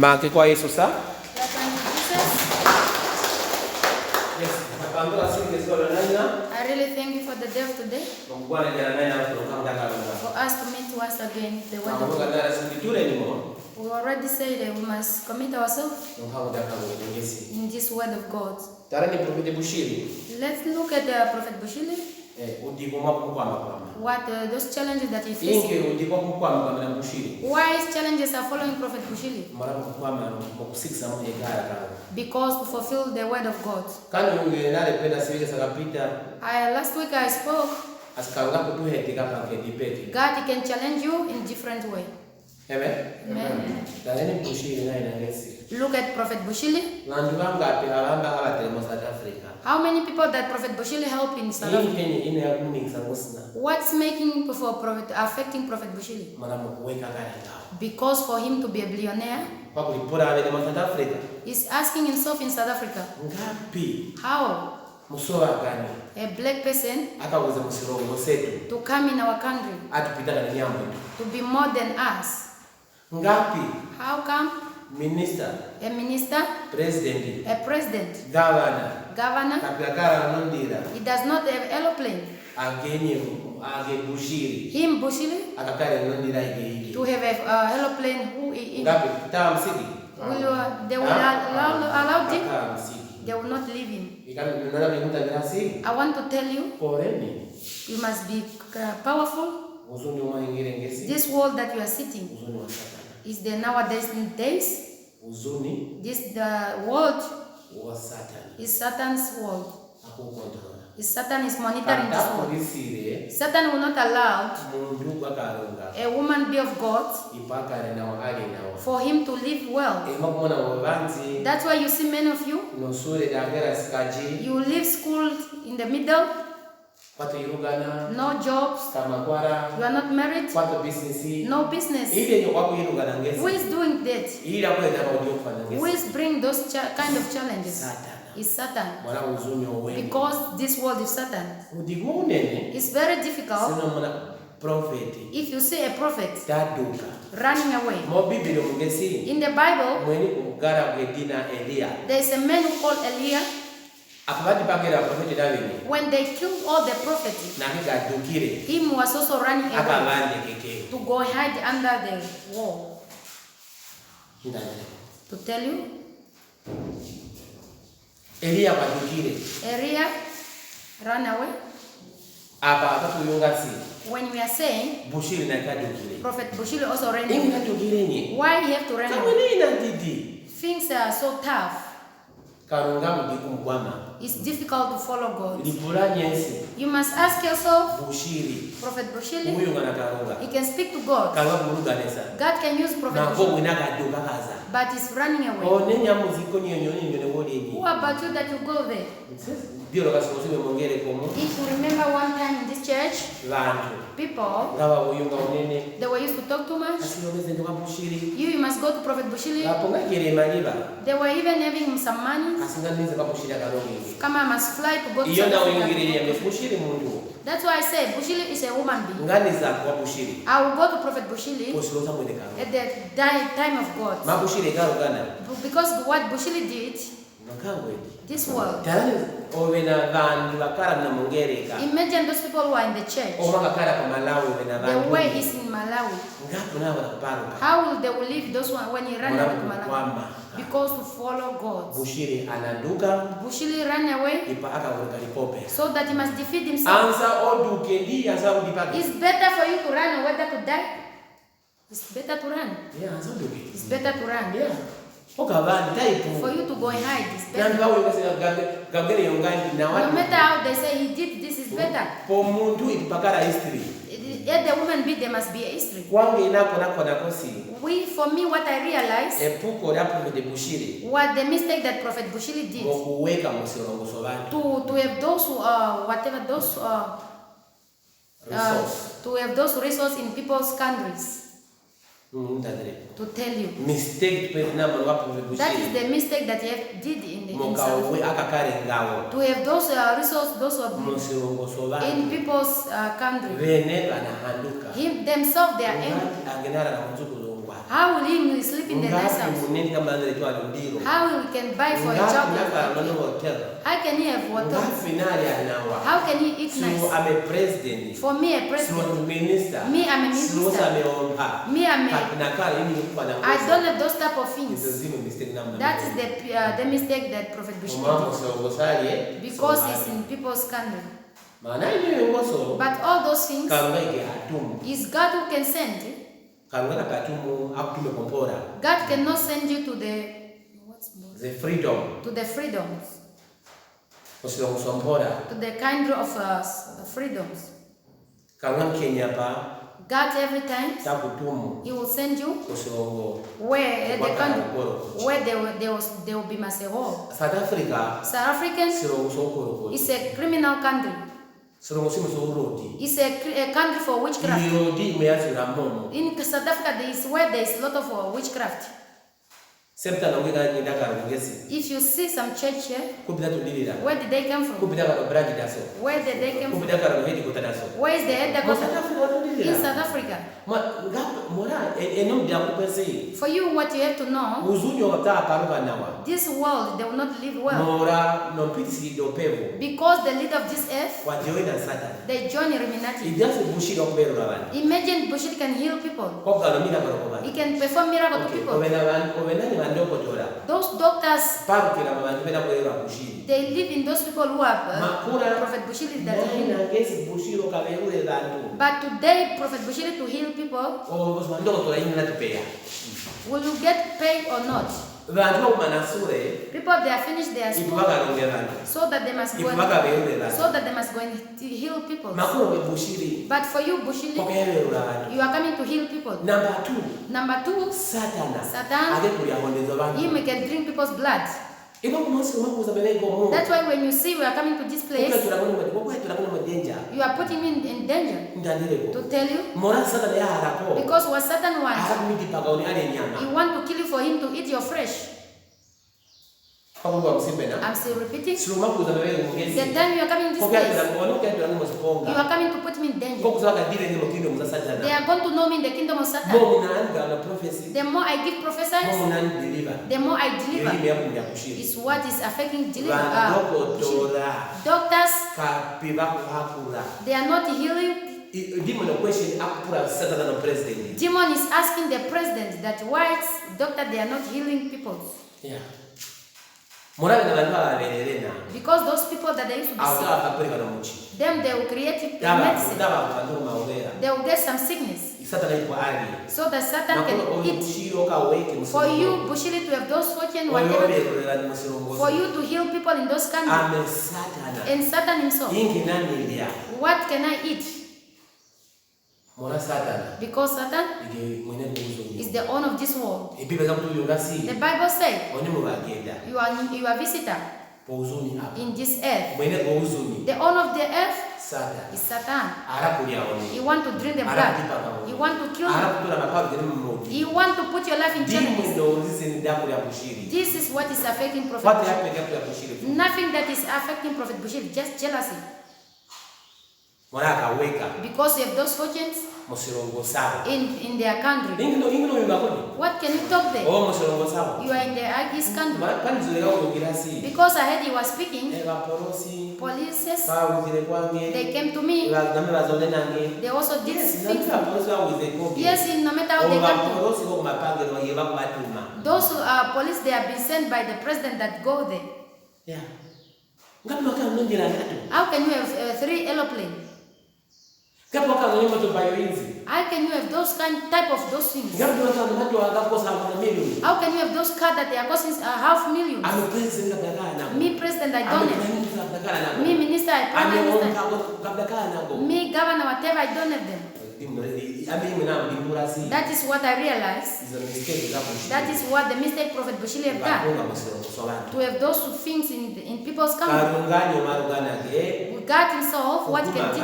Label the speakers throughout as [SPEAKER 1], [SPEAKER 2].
[SPEAKER 1] Make kwa Yesu sa?
[SPEAKER 2] Yes. I really thank you for the day of today. For us to meet once again the word of God. We already said that we must commit ourselves in this word of God. Let's look at Prophet Bushili. What those challenges that he faces. Why his challenges are following Prophet Bushili? Because to fulfill the word of God. Last week I spoke. God can challenge you in different way. Amen. Amen. Look at Prophet Bushili. How many people that Prophet Bushili help in South Africa? What's making for Prophet affecting Prophet Bushili? Because for him to be a billionaire, he's asking himself in South Africa, how a black person to come in our country to be more than us? How come a minister, a president, governor, he does not have aeroplane? Him Bushili to have an aeroplane they will allow him? They will not leave him. I want to tell you, you must be powerful. This world that you are sitting is the nowadays days. This the world is Satan's world. Satan is monitoring this world. Satan will not allow a woman be of God for him to live well. That's why you see many of you, you leave school in the middle, no jobs, you are not married, no business. Who is doing that? Who is bringing those kind of challenges? Is Satan. Because this world is Satan. It's very difficult. If you see a prophet running away. In the Bible, there is a man who called Elijah. When they killed all the prophets, him was also running away to go hide under the wall. To tell you, Elijah ran away. When we are saying Prophet Bushili also ran away. Why he have to run away? Things are so tough. It's difficult to follow God. You must ask yourself, Prophet Bushili, he can speak to God. God can use Prophet Bushili, but he's running away. Who about you that you go there? If you remember one time in this church, people, they were used to talk too much. You must go to Prophet Bushili. They were even having some money. Come on, must fly to go to South Africa. That's why I say Bushili is a woman being. I will go to Prophet Bushili at the time of God. Because what Bushili did, this world. Imagine those people who are in the church. The way is in Malawi. How will they live those one when he ran away to Malawi? Because to follow God. Bushili ran away so that he must defeat himself. It's better for you to run or whether to die. It's better to run. It's better to run. For you to go and hide is better. No matter how they say he did this is better. If the woman be, there must be a history. For me, what I realized, what the mistake that Prophet Bushili did, to have those whatever those to have those resources in people's countries. To tell you, that is the mistake that he did in South Africa. To have those resources, those in people's country, themselves they are angry. How will he sleep in the nice house? How he can buy for a job? How can he have water? How can he eat nice?
[SPEAKER 1] I'm a president.
[SPEAKER 2] For me, a president.
[SPEAKER 1] Minister.
[SPEAKER 2] Me, I'm a minister. Me, I don't have those type of things. That is the mistake that Prophet Bushiri did. Because it's in people's scandal. But all those things is God who can send. God cannot send you to the
[SPEAKER 1] freedom.
[SPEAKER 2] To the freedoms. To the kind of freedoms. God every time He will send you where the country where there will be Masero. South African is a criminal country. It's a country for witchcraft. In South Africa, there is where there is a lot of witchcraft. If you see some church here, where did they come from? Where did they come from? Where is the headquarters? In South Africa. For you, what you have to know, this world, they will not live well. Because the leader of this earth, they join Illuminati. Imagine Bushiri can heal people. He can perform miracles to people. Those doctors, they live in those people who are Prophet Bushiri that heal. But today, Prophet Bushiri to heal people, will you get paid or not? People, they are finished their school, so that they must go and heal people. But for you, Bushiri, you are coming to heal people. Number two, Satan, he can drink people's blood. That's why when you see we are coming to this place, you are putting me in danger. To tell you, because what Satan wants, he wants to kill you for him to eat your flesh. I'm still repeating. The time you are coming to this place, you are coming to put me in danger. They are going to know me in the kingdom of Satan. The more I give prophecies, the more I deliver. It's what is affecting doctors. They are not healing. Demon is asking the president that why doctor they are not healing people.
[SPEAKER 1] Yeah.
[SPEAKER 2] Because those people that they used to be sick, them they will create medicine. They will get some sickness. So that Satan can eat. For you, Bushiri, to have those fortune, whatever, for you to heal people in those countries. And Satan himself. What can I eat? Because Satan is the owner of this world. The Bible says you are a visitor in this earth. The owner of the earth is Satan. He wants to drink the blood. He wants to kill you. He wants to put your life in jeopardy. This is what is affecting Prophet Bushiri. Nothing that is affecting Prophet Bushiri, just jealousy. Because you have those fortunes in their country. What can you talk there? You are in the East country. Because I heard you were speaking. Police, they came to me. They also did things. Yes, no matter how they come to. Those police, they have been sent by the president that go there.
[SPEAKER 1] Yeah.
[SPEAKER 2] How can you have 3 aeroplanes? How can you have those type of those things? How can you have those cars that they are costing $500,000? Me president, I don't have. Me minister, I prime minister. Me governor, whatever, I don't have them. That is what I realized. That is what the mistake Prophet Bushiri have done. To have those things in people's country. God himself, what can do?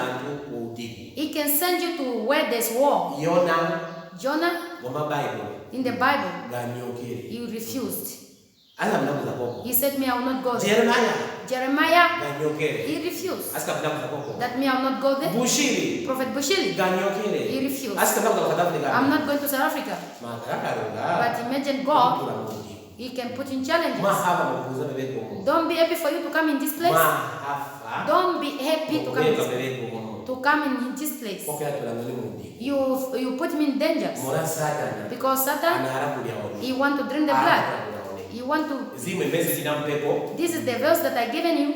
[SPEAKER 2] He can send you to where there's war. Jonah, in the Bible, he refused. He said, me, I will not go there. Jeremiah, he refused. That me, I will not go there. Prophet Bushiri, he refused. I'm not going to South Africa. But imagine God, He can put in challenges. Don't be happy for you to come in this place. Don't be happy to come in this place. You put me in danger. Because Satan, he want to drink the blood. You want to. This is the verse that I given you.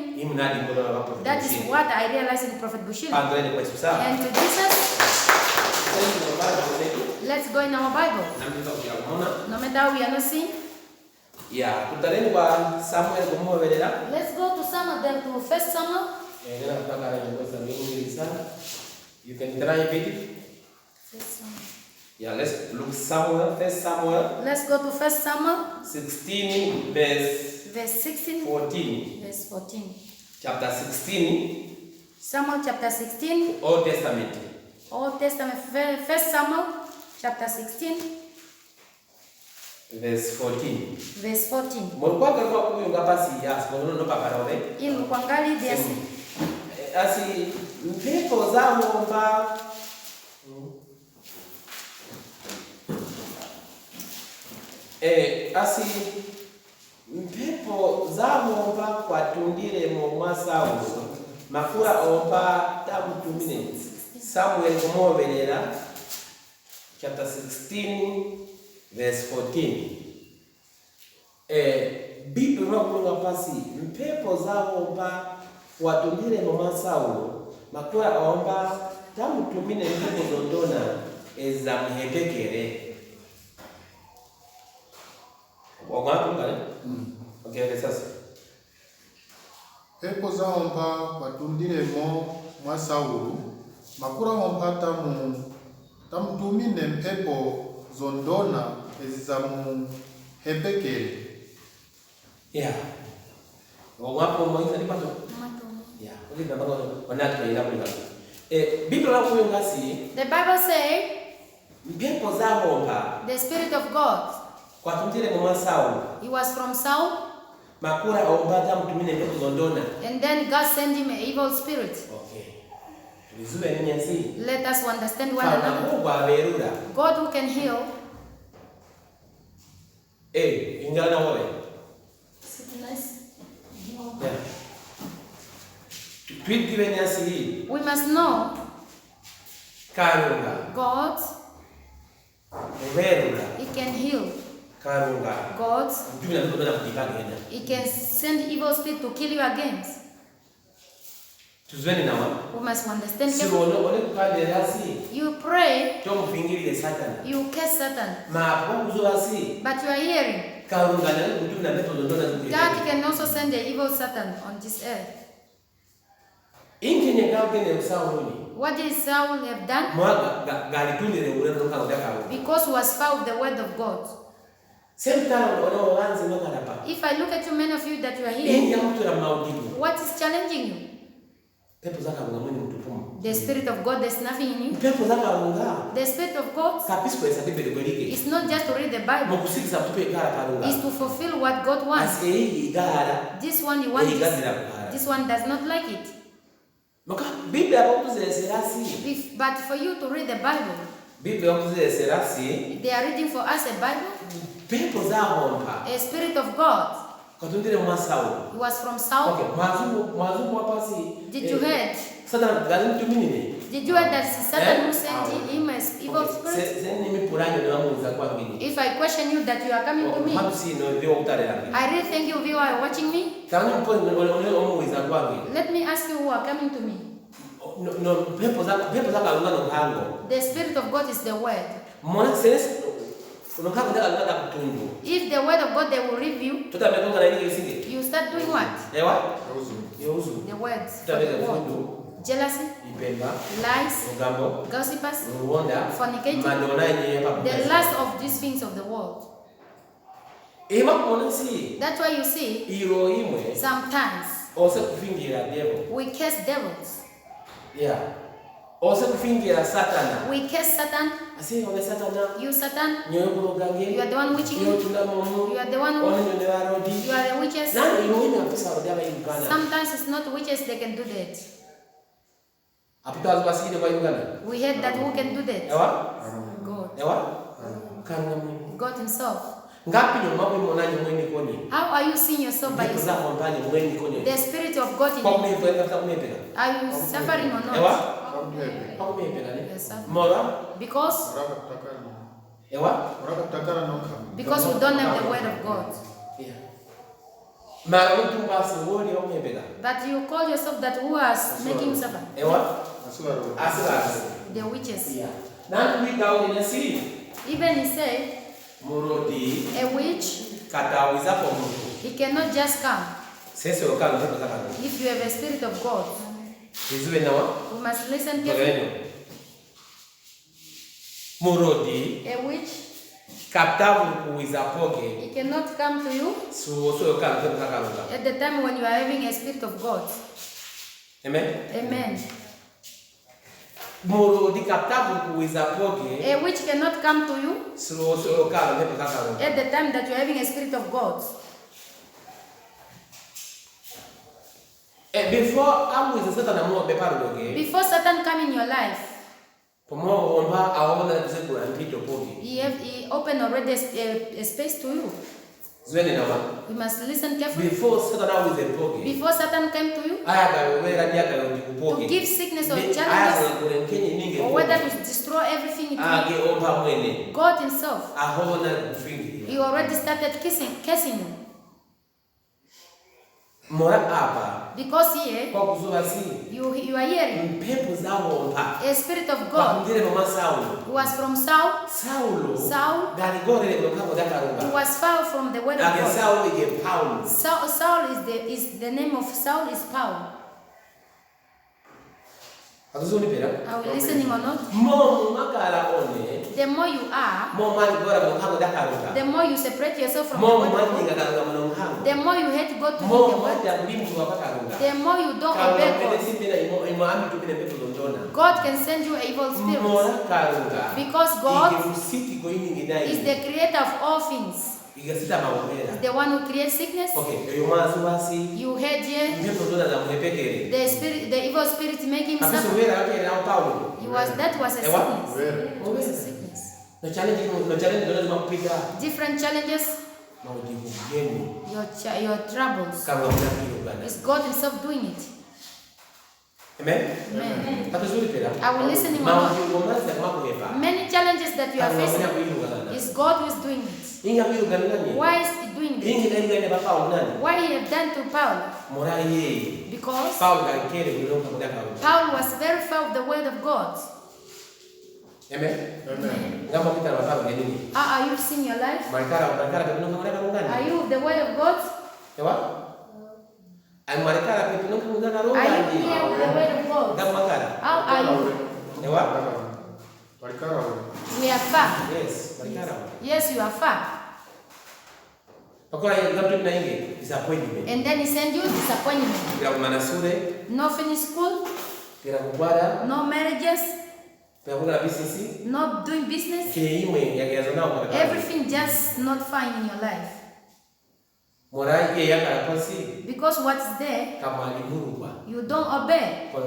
[SPEAKER 2] That is what I realized in Prophet Bushiri. And to Jesus, let's go in our Bible. No matter how we are not seeing.
[SPEAKER 1] Let's
[SPEAKER 2] go to Samuel, then to First Samuel.
[SPEAKER 1] You can try a bit. Yeah, let's look Samuel, First Samuel.
[SPEAKER 2] Let's go to First Samuel
[SPEAKER 1] 16 verse
[SPEAKER 2] 16
[SPEAKER 1] 14.
[SPEAKER 2] Verse 14.
[SPEAKER 1] Chapter 16.
[SPEAKER 2] Samuel chapter 16.
[SPEAKER 1] Old Testament.
[SPEAKER 2] Old Testament. First Samuel chapter 16.
[SPEAKER 1] Verse 14.
[SPEAKER 2] Verse 14.
[SPEAKER 1] Il kuangali diasi. Asi mpepo za momba. Asi mpepo za momba kwa tundire mu mwasawo. Mafura omba tamutumine. Samuel kumoberera chapter 16 verse 14. Bible inakuwa pasi mpepo zao mba watundire mama sawo makura omba tamutumine ndipo dondona eza mhepekere. Wangapi ngale? Okay, sasa.
[SPEAKER 3] Pepo zao mba watundire mwa sawo makura omba tamutumine mpepo zondona ezizamu hepekere.
[SPEAKER 1] Yeah. Wapo mmoja ni pato. Yeah. Uli na bango wanatu ila kuna. Bible la kuyo ngasi.
[SPEAKER 2] The Bible say
[SPEAKER 1] mpepo za bomba.
[SPEAKER 2] The Spirit of God.
[SPEAKER 1] Kwa tumtile mama Saul.
[SPEAKER 2] He was from Saul.
[SPEAKER 1] Makura ombata mtumine mpepo zondona.
[SPEAKER 2] And then God sent him an evil spirit.
[SPEAKER 1] Okay.
[SPEAKER 2] Let us understand one another. God who can heal.
[SPEAKER 1] Ingana wewe.
[SPEAKER 2] We must know God. He can heal. God. He can send evil spirit to kill you against. We must understand. You pray. You curse Satan. But you are hearing. God can also send the evil Satan on this earth. What did Saul have done? Because he was found the word of God. If I look at you, many of you that you are here, what is challenging you? The Spirit of God, there's nothing in you. The Spirit of God is not just to read the Bible. It's to fulfill what God wants. This one you want this one does not like it. But for you to read the Bible, they are reading for us a Bible. A Spirit of God. He was from Saul. Did you hear? Did you hear that Satan who sent him as evil spirit? If I question you that you are coming to me, I really think you are watching me. Let me ask you who are coming to me. The Spirit of God is the word. If the word of God they will review, you start doing what? The words. Jealousy, lies, gossipers, fornicating, the last of these things of the world. That's why you see sometimes we curse devils.
[SPEAKER 1] Yeah. We curse
[SPEAKER 2] Satan You Satan, you are the one witching. You are the one who, you are the witches. Sometimes it's not witches they can do that. We heard that who can do that? God himself. How are you seeing yourself by yourself? The Spirit of God in you. Are you suffering or not? Because we don't have the word of God. But you call yourself that who is making you suffer? The witches. Even he said, a witch, he cannot just come. If you have a spirit of God, we must listen carefully. A witch, he cannot come to you at the time when you are having a spirit of God. Amen. Amen. A witch cannot come to you at the time that you are having a spirit of God. Before Satan come in your life, he opened already a space to you. You must listen carefully. Before Satan came to you, to give sickness or challenges, or whether to destroy everything, God himself, he already started cursing you. Because here, you are hearing a spirit of God who was from Saul. Saul who was far from the word of God. Saul is the name of Saul is Paul. Are we listening or not? The more you are, the more you separate yourself from the word of God. The more you hate God to do the word. The more you don't obey God. God can send you evil spirits. Because God is the creator of all things. Is the one who creates sickness. You heard here the evil spirit making him suffer. That was a sickness. It was a sickness. Different challenges. Your troubles. Is God himself doing it? Amen. Amen. Are we listening or not? Many challenges that you are facing, is God who is doing it. Why is he doing this? Why he have done to Paul? Because Paul was very far of the word of God. Amen. Amen. How are you seeing your life? Are you the word of God? Are you here with the word of God? How are you? We are far. Yes, you are far. And then he sent you disappointment. No finished school. No marriages. Not doing business. Everything just not fine in your life. Because what's there, you don't obey to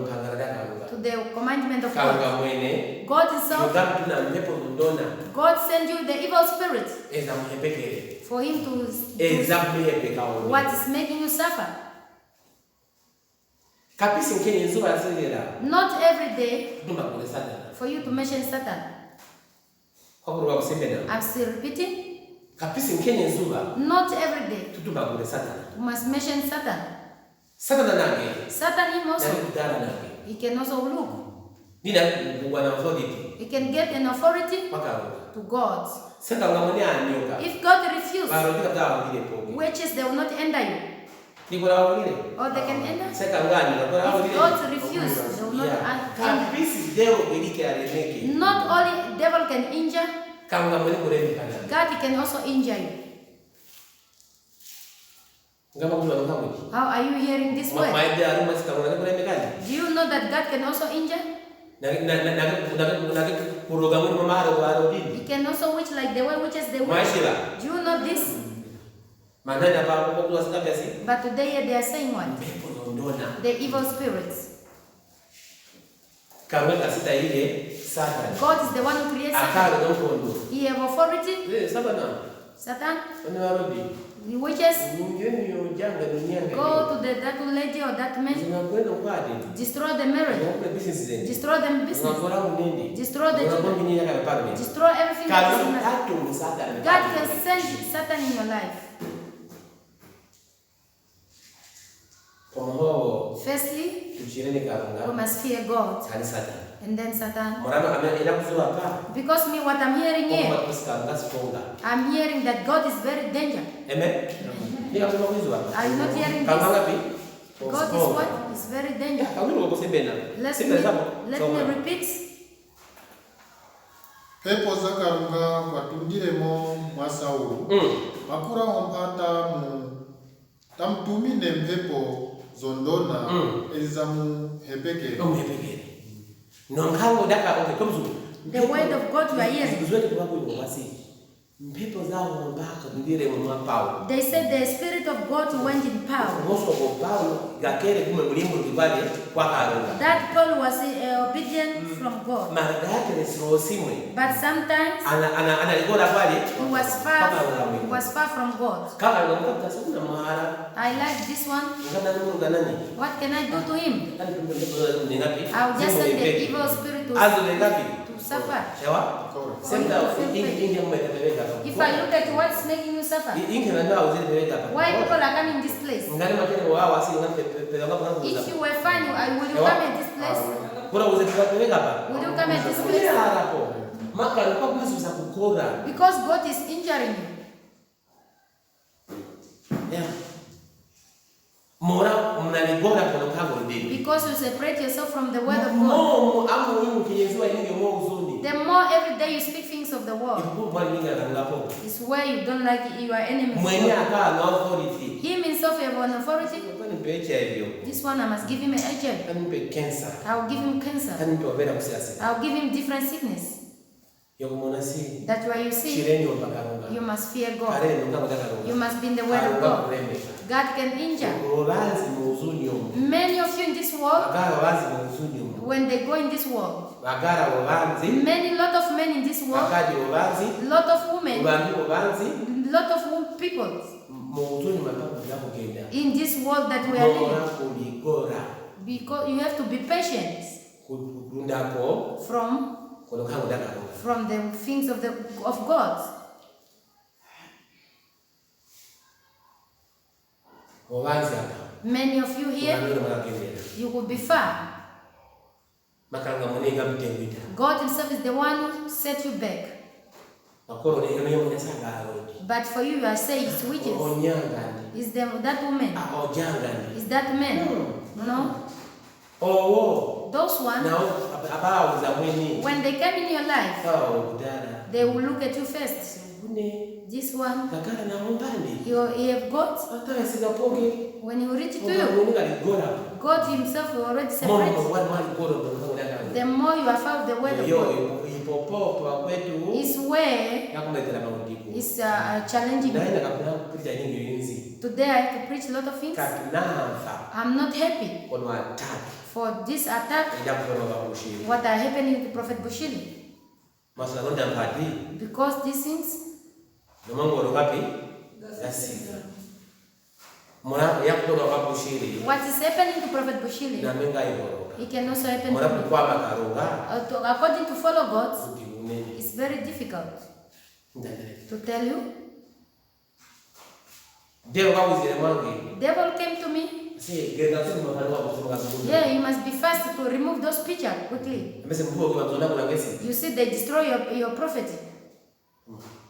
[SPEAKER 2] the commandment of God. God himself, God sent you the evil spirit for him to what is making you suffer. Not every day for you to mention Satan. I'm still repeating. Not every day you must mention Satan. Satan him also, he can also look. He can get an authority to God. If God refuses, witches they will not enter you. Or they can enter. If God refuses, they will not enter. Not only devil can injure, God can also injure you. How are you hearing this word? Do you know that God can also injure? He can also witch like the way witches they witch. Do you know this? But today they are saying what? The evil spirits. God is the one who creates Satan. He have authority. Satan. The witches go to that lady or that man, destroy the marriage, destroy the business, destroy the children, destroy everything that is in life. God can send Satan in your life. Firstly, we must fear God. And then Satan. Because me, what I'm hearing here, I'm hearing that God is very dangerous.
[SPEAKER 1] Amen.
[SPEAKER 2] Are you not hearing this? God is what? Is very dangerous. Let me repeat.
[SPEAKER 3] Pepo zakarunga kwatundiremo mwa Saulo. Makura ompata mu tamtumine mpepo zondona ezamu hepeke.
[SPEAKER 2] The word of God you are hearing. They said the Spirit of God went in power. That Paul was obedient from God. But sometimes he was far from God. I like this one. What can I do to him? I'll just send the evil spirit to suffer. If I look at what's making you suffer, why people are coming this place? If you were fine, will you come at this place? Will you come at this place? Because God is injuring you.
[SPEAKER 1] Yeah.
[SPEAKER 2] Because you separate yourself from the word of God. The more every day you speak things of the world, it's where you don't like your enemies. Him himself have an authority. This one I must give him an HIV. I'll give him cancer. I'll give him different sickness. That's why you see, you must fear God. You must be in the word of God. God can injure. Many of you in this world, when they go in this world, lot of men in this world, lot of women, lot of people in this world that we are living. Because you have to be patient from the things of God. Many of you here, you will be far. God himself is the one who set you back. But for you, I say it's witches. Is that woman? Is that man? No. Those ones, when they come in your life, they will look at you first. This one, you have got. When you reach to you, God himself will already separate. The more you are found the word of God, is where it's challenging. Today I have to preach a lot of things. I'm not happy for this attack. What are happening to Prophet Bushiri? Because these things, what is happening to Prophet Bushiri, it can also happen to me. According to follow God, it's very difficult to tell you. Devil came to me. Yeah, you must be fast to remove those pictures quickly. You see, they destroy your prophet.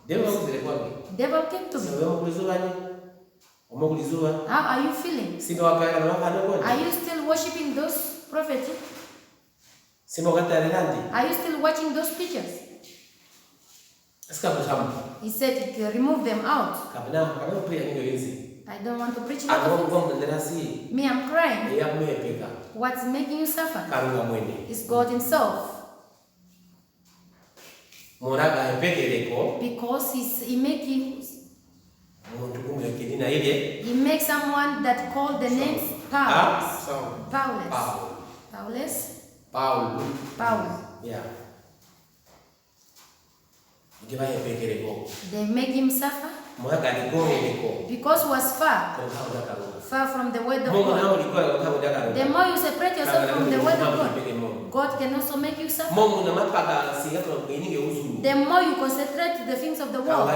[SPEAKER 2] Devil came to me. How are you feeling? Are you still worshiping those prophets? Are you still watching those pictures? He said, remove them out. I don't want to preach a lot of things. Me, I'm crying. What's making you suffer? It's God Himself. Because He makes someone that called the name Paul.
[SPEAKER 1] Yeah.
[SPEAKER 2] They make him suffer because he was far from the word of God. The more you separate yourself from the word of God, God can also make you suffer. The more you concentrate on the things of the world,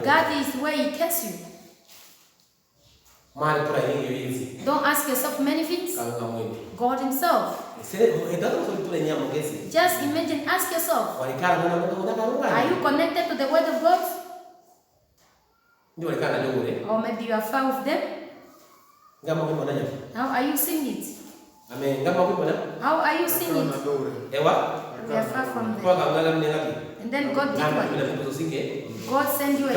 [SPEAKER 2] God is where He cares you. Don't ask yourself many things. God Himself. Just imagine, ask yourself, are you connected to the word of God? Or maybe you are far with them? How are you seeing it? How are you seeing it? We are far from them. And then God did what? God sent you a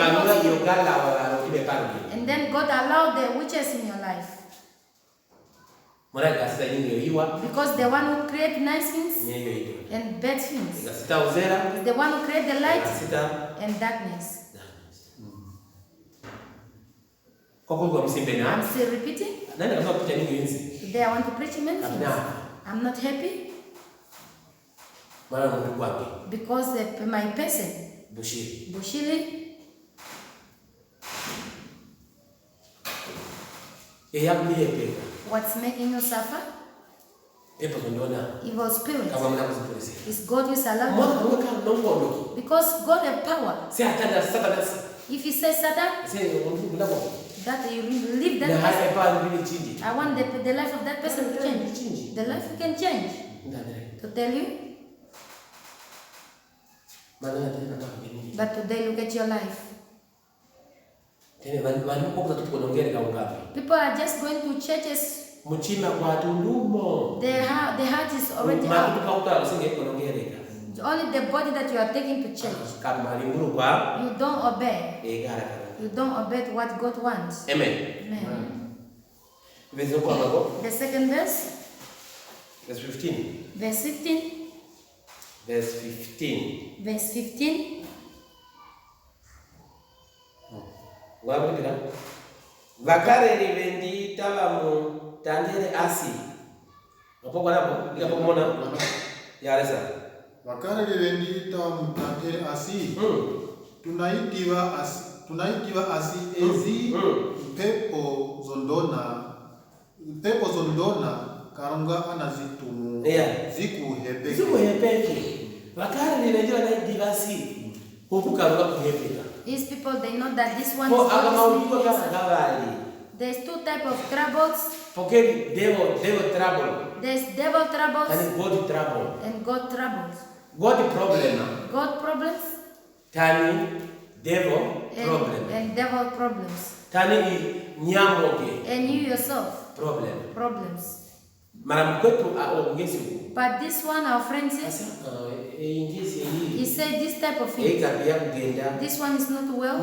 [SPEAKER 2] and then God allowed the witches in your life. Because the one who creates nice things and bad things is the one who creates the light and darkness. I'm still repeating. Today I want to preach many things. I'm not happy because my person, Bushiri, what's making you suffer? Evil spirit. It's God who is allowed. Because God has power. If He says Satan, that you leave that person. I want the life of that person to change. The life can change. To tell you. But today look at your life. People are just going to churches. The heart is already out. Only the body that you are taking to church. You don't obey. You don't obey what God wants. Amen. The second verse.
[SPEAKER 1] Verse 15.
[SPEAKER 2] Verse 15.
[SPEAKER 1] Verse 15.
[SPEAKER 2] Verse 15.
[SPEAKER 1] Vakare rivendi talamu tandere asi. Napoko napo, nika pomona. Yaresa.
[SPEAKER 3] Vakare rivendi talamu tandere asi. Tunaitiwa asi ezi pepo zondona karunga anazitumu ziku hepeke.
[SPEAKER 1] Vakare rivendi wanaidiwa asi. Huku karunga kuhepeka.
[SPEAKER 2] These people, they know that this one is there's two types of troubles. Devil trouble. There's devil troubles
[SPEAKER 1] and God trouble.
[SPEAKER 2] And God troubles.
[SPEAKER 1] God problem.
[SPEAKER 2] God problems.
[SPEAKER 1] Tani devil problem.
[SPEAKER 2] And devil problems.
[SPEAKER 1] Tani nyamoge.
[SPEAKER 2] And you yourself. Problems. But this one, our friend says, he said this type of thing. This one is not well.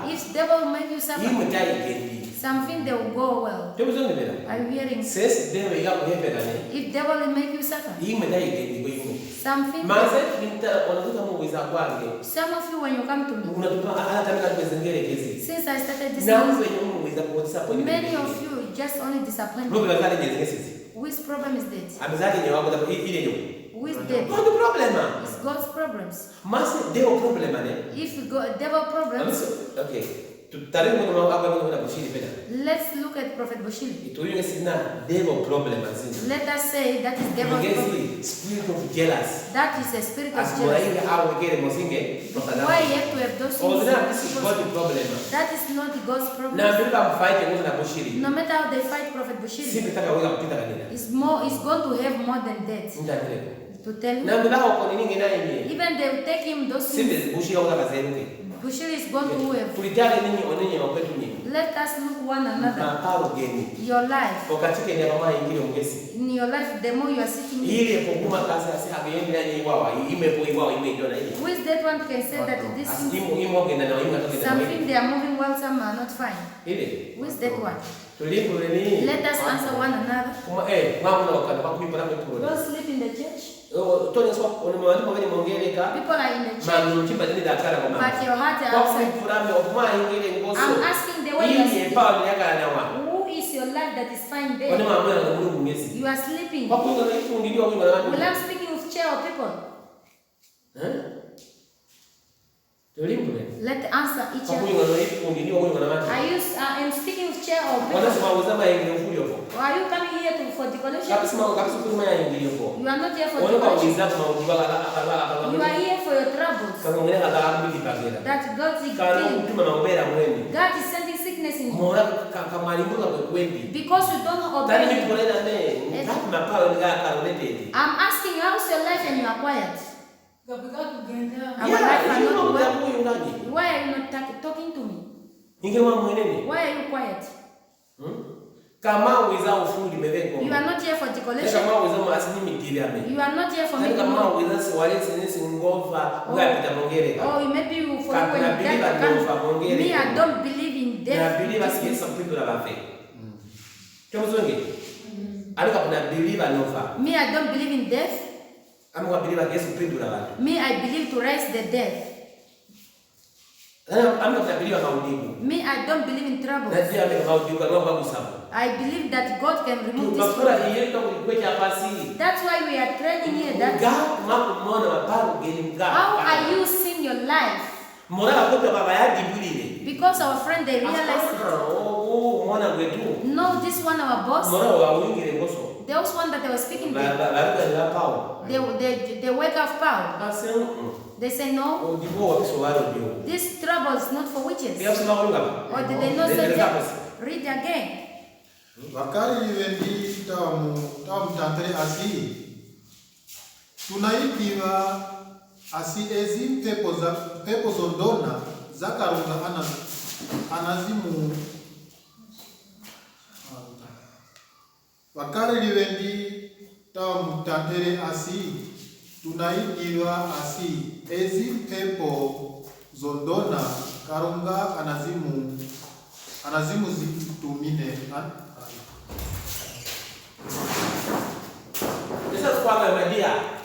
[SPEAKER 2] If devil will make you suffer, something they will go well. Are you hearing? If devil will make you suffer, something. Some of you, when you come to me, since I started this ministry, many of you just only disappointed. Which problem is that? Who is dead? It's God's problems. If devil problems,
[SPEAKER 1] okay.
[SPEAKER 2] Let's look at Prophet Bushiri. Let us say that is devil problem.
[SPEAKER 1] Spirit of jealous.
[SPEAKER 2] That is a spirit of jealousy. Why you have to have those things? That is not God's problem. No matter how they fight Prophet Bushiri, it's going to have more than that. To tell you, even they will take him those things. Bushiri is going to have. Let us look one another. Your life. In your life, the more you are sitting here. Who is that one can say that this something they are moving well, some are not fine? Who is that one? Let us answer one another. Don't sleep in the church. People are in the church, but your heart is outside. I'm asking the way you are sleeping. Who is your life that is fine there? You are sleeping. Well, I'm speaking with chair or people. Let answer each other. I'm speaking with chair or people. Or are you coming here for decoration? You are not here for decoration. You are here for your troubles. That God is killing. God is sending sickness in you. Because you don't obey Him. I'm asking you, how's your life and you are quiet? Our life are not well. Why are you not talking to me? Why are you quiet? You are not here for decoration. You are not here for making money. Oh, maybe you for when death comes. Me, I don't believe in death. Me, I don't believe in death. Me, I believe to raise the dead. Me, I don't believe in trouble. I believe that God can remove this problem. That's why we are training here. How are you seeing your life? Because our friend, they realized it. No, this one our boss. There was one that I was speaking to. They wake up power. They say no. This trouble is not for witches. Or did they not say that? Read again.
[SPEAKER 3] Tunaipiwa asi ezi pepo zondona zakarunga anazimu wakari liwendi tamutantere asi tunaipiwa asi ezi pepo zondona karunga anazimu zitumine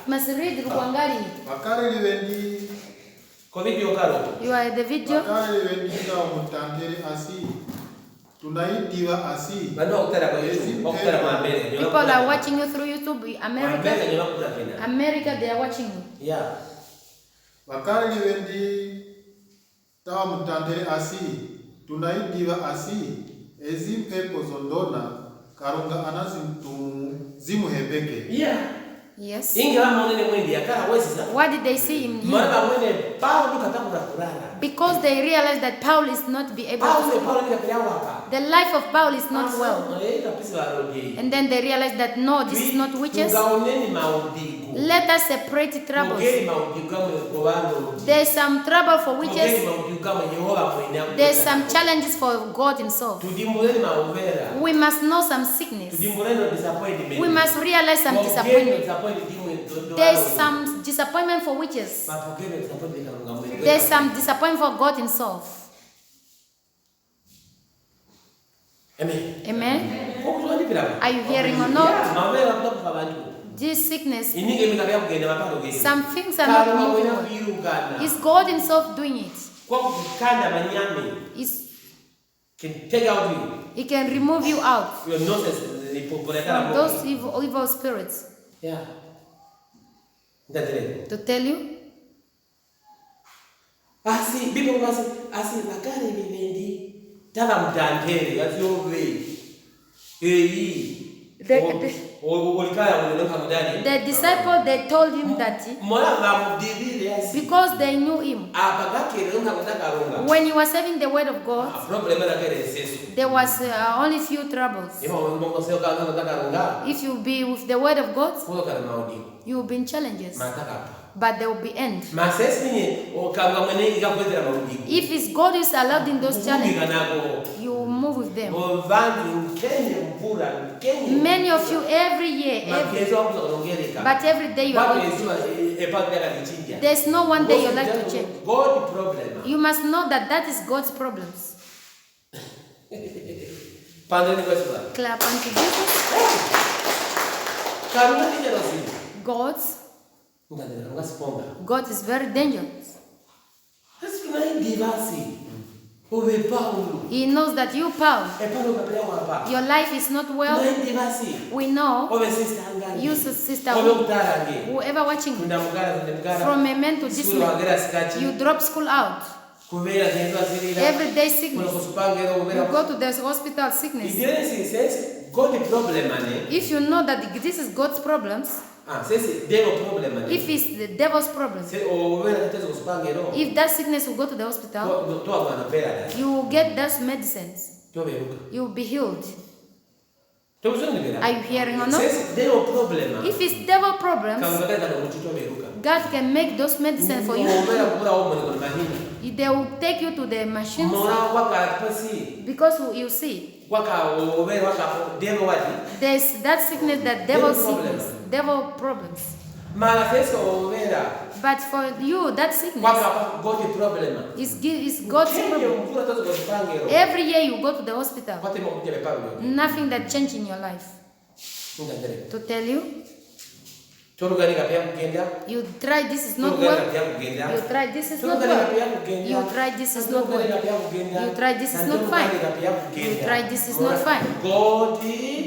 [SPEAKER 2] Must read Rukwangari.
[SPEAKER 3] Wakari liwendi
[SPEAKER 2] You are the video.
[SPEAKER 3] Wakari liwendi tamutantere asi tunaitiwa asi.
[SPEAKER 2] People are watching you through YouTube. America, they are watching you.
[SPEAKER 1] Yeah.
[SPEAKER 3] Wakari liwendi tamutantere asi tunaitiwa asi ezi pepo zondona karunga anazimu hebeke.
[SPEAKER 1] Yeah.
[SPEAKER 2] Yes.
[SPEAKER 1] What
[SPEAKER 2] did they see in him? Because they realized that Paul is not be able to. The life of Paul is not well. And then they realized that no, this is not witches. Let us separate troubles. There's some trouble for witches. There's some challenges for God Himself. We must know some sickness. We must realize some disappointment. There's some disappointment for witches. There's some disappointment for God Himself.
[SPEAKER 1] Amen.
[SPEAKER 2] Amen. Are you hearing or not? This sickness, some things are not moving. It's God Himself doing it.
[SPEAKER 1] Can take out you.
[SPEAKER 2] He can remove you out.
[SPEAKER 1] Your nonsense.
[SPEAKER 2] From those evil spirits.
[SPEAKER 1] Yeah.
[SPEAKER 2] To tell you.
[SPEAKER 1] People must Makari vivendi. Tava mtandere that's your way.
[SPEAKER 2] The disciples, they told him that because they knew him. When he was serving the word of God, there was only few troubles. If you be with the word of God, you will be in challenges. But there will be end. If it's God who is allowed in those challenges, you them.
[SPEAKER 1] Many of you every year,
[SPEAKER 2] but every day you are going to change. There's no one day your life to change. You must know that that is God's problems. Clap unto Jesus. God is very dangerous. He knows that you, Paul, your life is not well. We know. You, sister, whoever watching, from a man to this man, you drop school out. Every day sickness. You go to the hospital sickness. If you know that this is God's problems, if it's the devil's problems, if that sickness will go to the hospital, you will get those medicines. You will be healed. Are you hearing or not? If it's devil problems, God can make those medicines for you. They will take you to the machines because you see. There's that sickness, that devil sickness, devil problems. But for you, that sickness is God's problem. Every year you go to the hospital. Nothing that changed in your life. To tell you, you try, this is not well. You try, this is not well. You try, this is not well. You try, this is not fine. You try, this is not fine.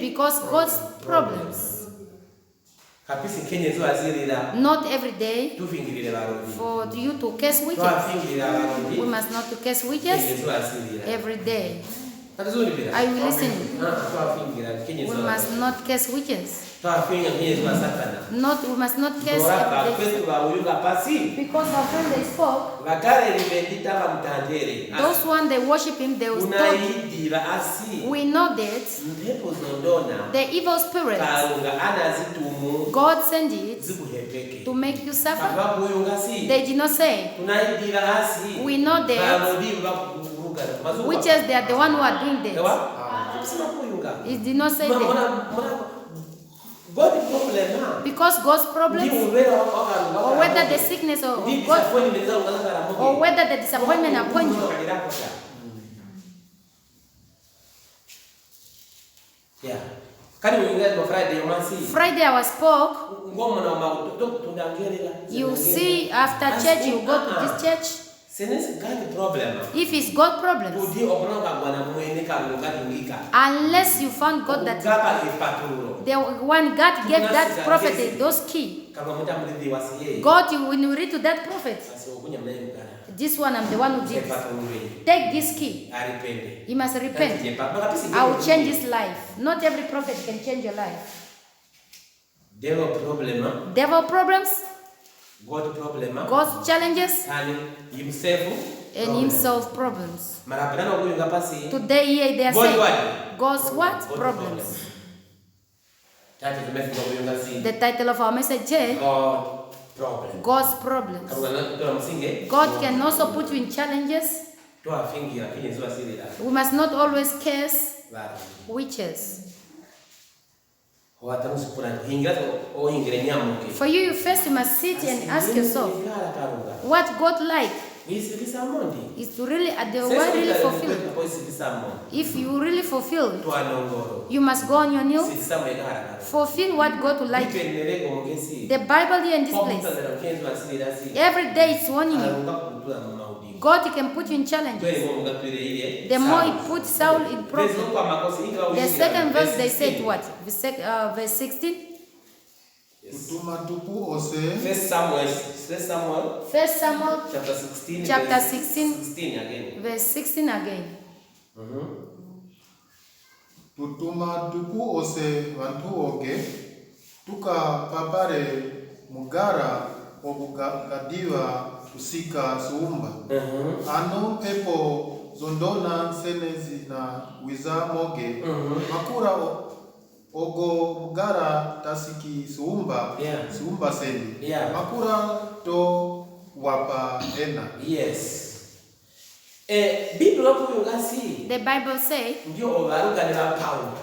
[SPEAKER 2] Because God's problems. Not every day for you to curse witches. We must not to curse witches every day. Are you listening? We must not curse witches. We must not curse because of when they spoke, those one they worship him, they will stop. We know that the evil spirit, God sent it to make you suffer. They did not say. We know that witches, they are the one who are doing that. It did not say that. Because God's problems, or whether the sickness or God, or whether the disappointment upon you.
[SPEAKER 1] Yeah.
[SPEAKER 2] Friday I spoke. You see, after church you go to this church. If it's God's problems, unless you found God that the one God gave that prophet those key. God, when you read to that prophet, this one I'm the one who did this. Take this key. He must repent. I will change his life. Not every prophet can change your life. Devil problems. God's challenges and himself problems. Today here they are saying God's what? Problems. The title of our message is God's problems. God can also put you in challenges. We must not always curse witches. For you first you must sit and ask yourself what God like is to really really fulfill. If you really fulfill it, you must go on your knees, fulfill what God would like. The Bible here in this place, every day it's warning you. God can put you in challenges. The more He puts Saul in problem. The second verse they said what? Verse 16.
[SPEAKER 1] First Samuel
[SPEAKER 2] chapter 16 verse 16 again.
[SPEAKER 3] Tutuma tupu ose vantu oge tuka papare mugara obugadiva usika suumba. Ano pepo zondona senezi na wiza moge makura ogo mugara tasiki suumba suumba seni makura to wapa ena.
[SPEAKER 1] Yes.
[SPEAKER 2] The Bible says,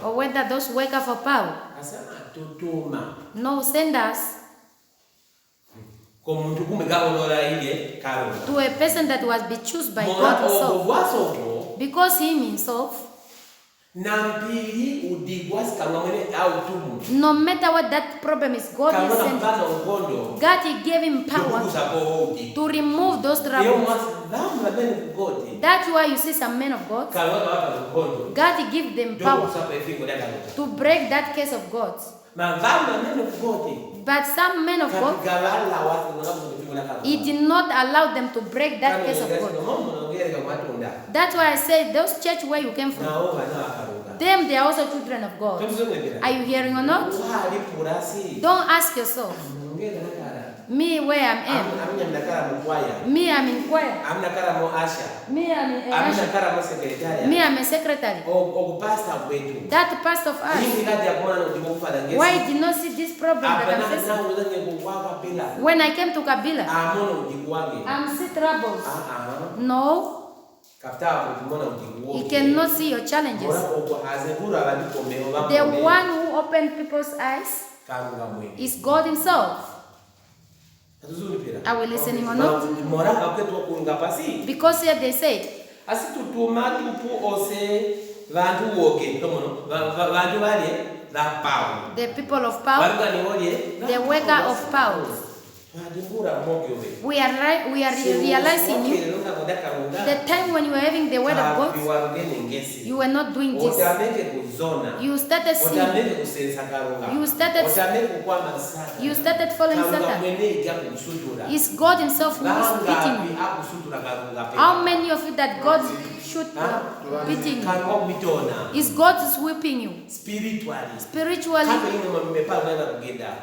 [SPEAKER 2] or whether those wake up for Paul. No, send us to a person that was be chosen by God himself. Because him himself, no matter what that problem is, God is sent. God he gave him power to remove those troubles. That's why you see some men of God, God he give them power to break that case of God. But some men of God, he did not allow them to break that case of God. That's why I say those church where you came from, them they are also children of God. Are you hearing or not? Don't ask yourself, me where I am. Me I'm in choir. Me I'm in me I'm a secretary. That pastor of us, why did not see this problem that I'm facing? When I came to Kabila, I'm see troubles. No. He cannot see your challenges. The one who opened people's eyes is God himself. Are we listening or not? Because here they say, the people of power, the worker of power. We are realizing you, the time when you were having the word of God, you were not doing this. You started sinning. You started following Satan. It's God himself who is beating you. How many of you that God should beating you? Is God is whipping you? Spiritually,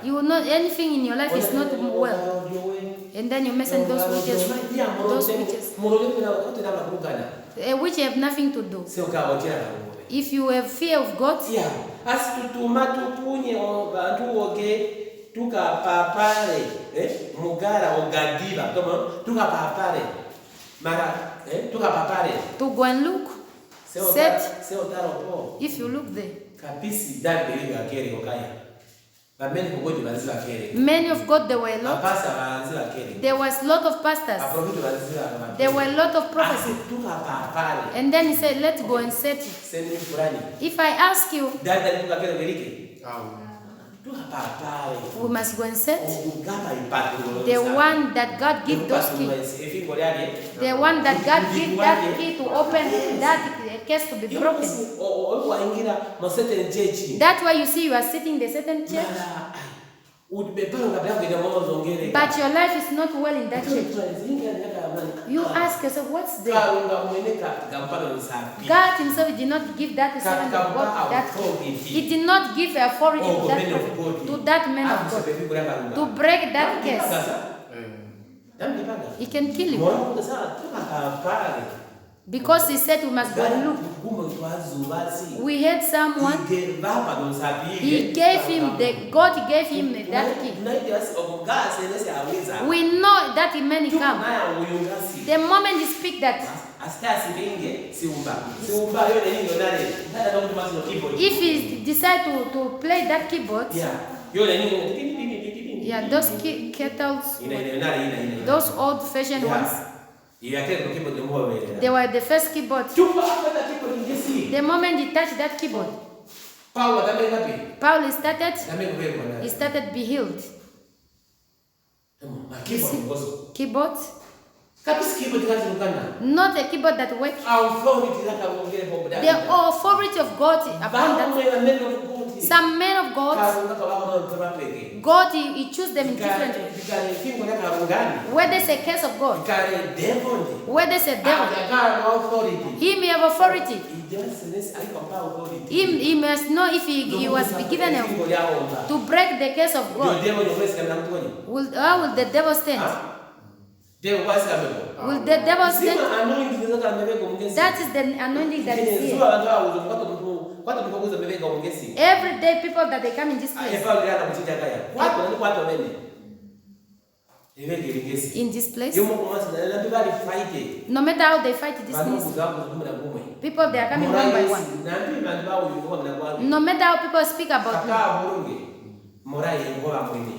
[SPEAKER 2] you will not, anything in your life is not well. And then you mention those witches. Which have nothing to do. If you have fear of God, to go and look. If you look there, many of God, there were a lot. There was a lot of pastors. There were a lot of prophecies. And then he said, let's go and set it. If I ask you, we must go and set the one that God give those keys. The one that God give that key to open that case to be broken. That's why you see you are sitting in the certain church, but your life is not well in that church. You ask yourself, what's there? God himself did not give that servant of God that key. He did not give authority to that man of God to break that case. He can kill you. Because he said we must go and look. We had someone, he gave him, God gave him that key. We know that the man come. The moment he speak that, if he decide to play that keyboard, yeah, those kettles, those old-fashioned ones, they were the first keyboard. The moment he touched that keyboard, Paul started be healed. Keyboard? Not a keyboard that works. The authority of God upon that. Some men of God, he chose them in different ways. Where there's a case of God, where there's a devil, he may have authority. He must know if he was given to break the case of God. How will the devil stand? Will the devil stand? That is the anointing that is here. Every day people that they come in this place, in this place. No matter how they fight this ministry, people, they are coming one by one. No matter how people speak about me,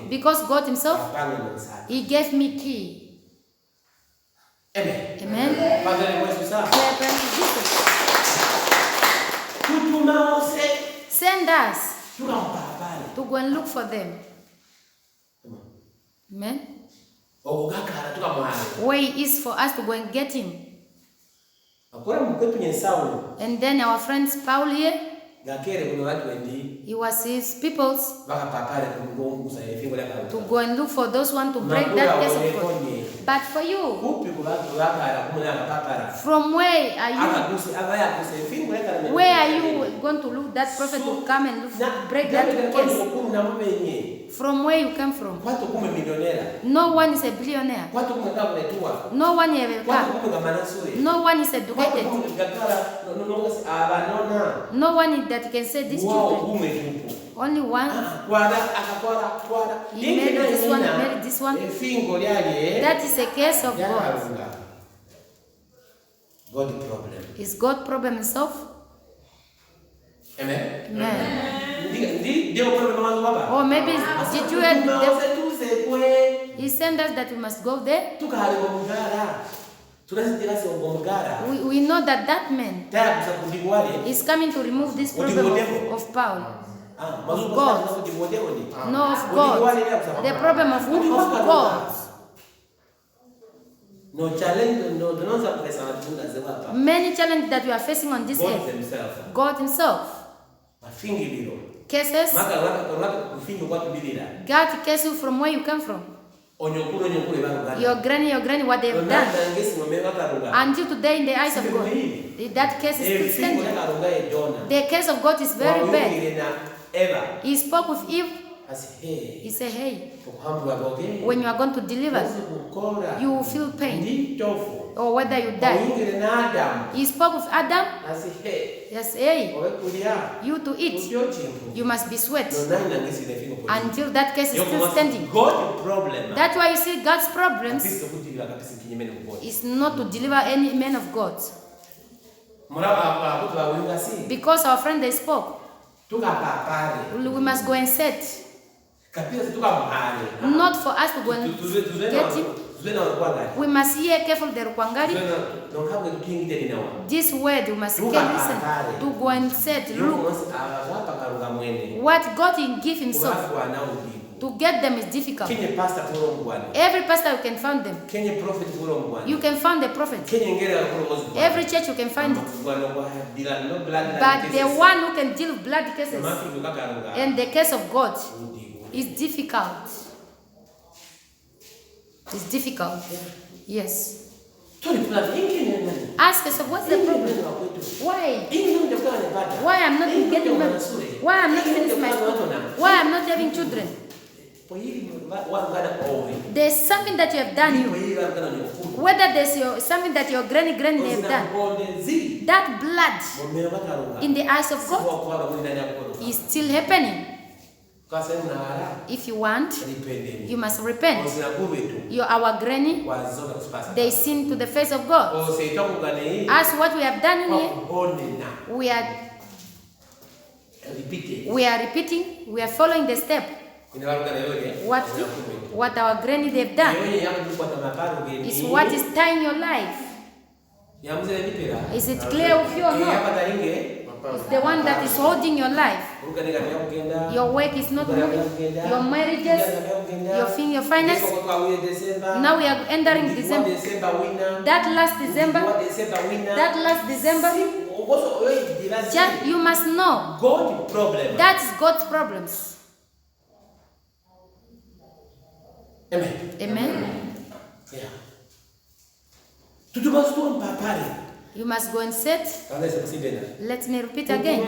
[SPEAKER 2] because God himself, he gave me key.
[SPEAKER 1] Amen.
[SPEAKER 2] Amen. Send us to go and look for them. Amen. Way is for us to go and get him. And then our friends Paul here, he was his peoples to go and look for those one to break that case of God. But for you, from where are you? Where are you going to look that prophet to come and look, break that case? From where you come from? No one is a billionaire. No one is a car. No one is educated. No one is that can say this children. Only one. He made this one, he made this one. That is a case of God.
[SPEAKER 1] God problem.
[SPEAKER 2] Is God problem himself?
[SPEAKER 1] Amen.
[SPEAKER 2] Amen. Or maybe did you hear the devil? He sent us that we must go there. We know that that man is coming to remove this problem of Paul. Of God. No, of God. The problem of God. Many challenges that we are facing on this earth. God himself. Cases. God cases you from where you come from. Your granny, what they've done. Until today, in the eyes of God, that case is still standing. The case of God is very bad. He spoke with Eve. He said, hey, when you are going to deliver, you will feel pain. Or whether you die. He spoke with Adam. Yes, hey, you to eat, you must be sweat. Until that case is still standing. That's why you see God's problems is not to deliver any man of God. Because our friend, they spoke. We must go and set. Not for us to go and get him. We must hear careful the Rukwangari. This word we must listen to go and set. Look, what God can give himself. To get them is difficult. Every pastor you can find them. You can find the prophet. Every church you can find it. But the one who can deal with blood cases and the case of God is difficult. It's difficult. Yes. Ask yourself, what's the problem? Why? Why I'm not getting married? Why I'm not finishing my school? Why I'm not having children? There's something that you have done. Whether there's something that your granny have done. That blood in the eyes of God is still happening. If you want, you must repent. Our granny, they sin to the face of God. As what we have done in here, we are repeating, we are following the step. What our granny they've done is what is tying your life. Is it clear with you or not? It's the one that is holding your life. Your work is not moving. Your marriages, your finance. Now we are entering December. That last December, you must know that's God's problems. Amen.
[SPEAKER 1] Yeah.
[SPEAKER 2] You must go and sit. Let me repeat again.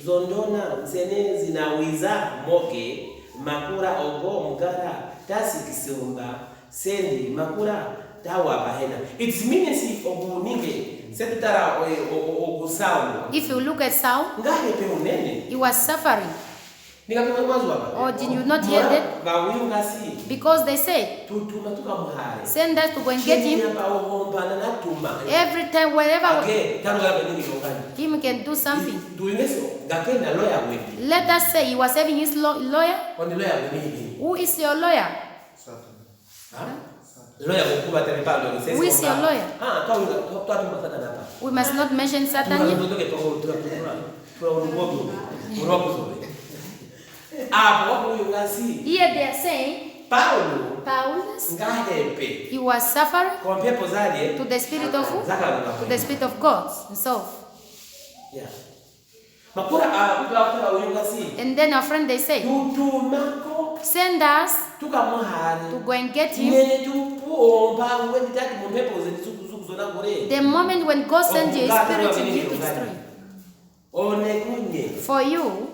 [SPEAKER 1] Zondona nzene zinawiza moke makura ogo mugara tasikisumba sendi makura tawa bahena. It's means ogunige
[SPEAKER 2] If you look at Saul, he was suffering. Or did you not hear that? Because they said, send us to go and get him. Every time, whenever him can do something. Let us say he was having his lawyer. Who is your lawyer? Who is your lawyer? We must not mention Satan here. Here they are saying Paulus, he was suffering to the spirit of who? To the spirit of God himself.
[SPEAKER 1] Yeah.
[SPEAKER 2] And then our friend they say, send us to go and get him. The moment when God sends you his spirit in you to destroy. For you,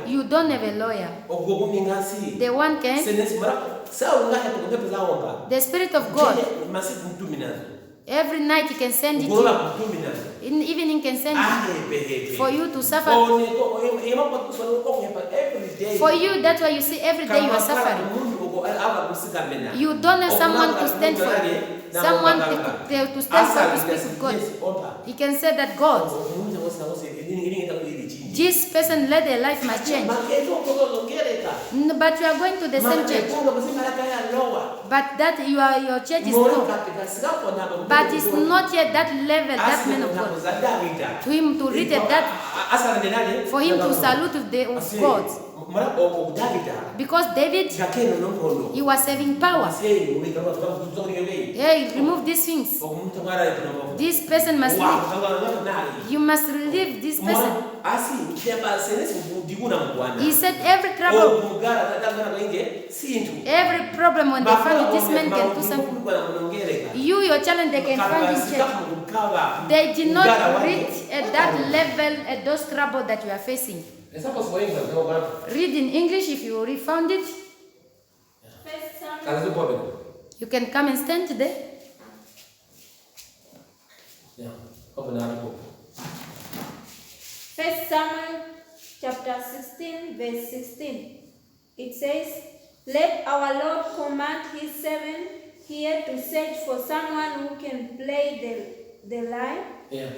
[SPEAKER 2] you don't have a lawyer. The one can. The spirit of God. Every night he can send it to you. In the evening he can send it for you to suffer. For you, that's why you see every day you are suffering. You don't have someone to stand for you. Someone to stand for you to speak with God. He can say that God, this person let their life might change. But you are going to the same church. But that your church is low. But it's not yet that level, that man of God. To him to read that, for him to salute of God. Because David, he was having power. Yeah, he removed these things. This person must leave. You must leave this person. He said every trouble, every problem when they find this man can do something. You, your challenge, they can find in church. They did not reach at that level at those trouble that you are facing. Read in English if you already found it. You can come and stand today.
[SPEAKER 1] Yeah. Open the book.
[SPEAKER 4] 1 Samuel chapter 16 verse 16. It says, let our Lord command his servant here to search for someone who can play the lyre.
[SPEAKER 1] Yeah.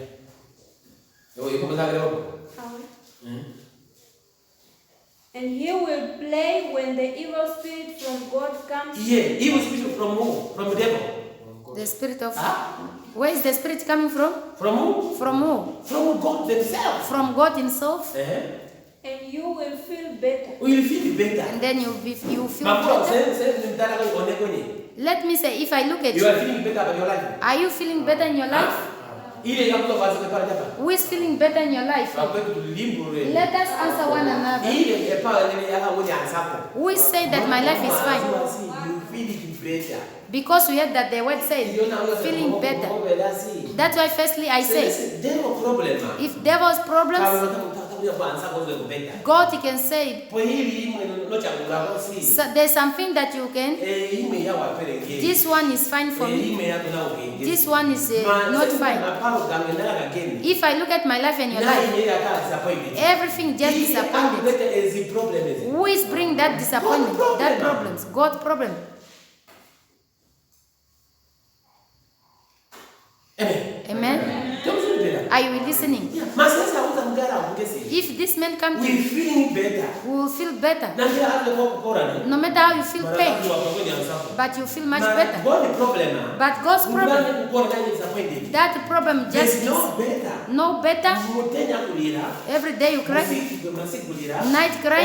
[SPEAKER 4] And he will play when the evil spirit from God comes.
[SPEAKER 1] Yeah, evil spirit from who? From the devil.
[SPEAKER 2] The spirit of... Where is the spirit coming from?
[SPEAKER 1] From who?
[SPEAKER 2] From who?
[SPEAKER 1] From God himself.
[SPEAKER 2] From God himself.
[SPEAKER 4] And you will feel better.
[SPEAKER 1] Will feel better.
[SPEAKER 2] And then you feel better. Let me say, if I look at you,
[SPEAKER 1] are feeling better about your life.
[SPEAKER 2] Are you feeling better in your life? Who is feeling better in your life? Let us answer one another. Who is saying that my life is fine? Because we heard that the word says, feeling better. That's why firstly I say, if devil's problems, God can say, so there's something that you can, this one is fine for me, this one is not fine. If I look at my life and your life, everything just disappointed. Who is bringing that disappointment, that problems? God's problem. Amen. Are you listening? If this man comes to you, we will feel better. No matter how you feel pain, but you feel much better. But God's problem, that problem just is no better. Every day you cry, night cry,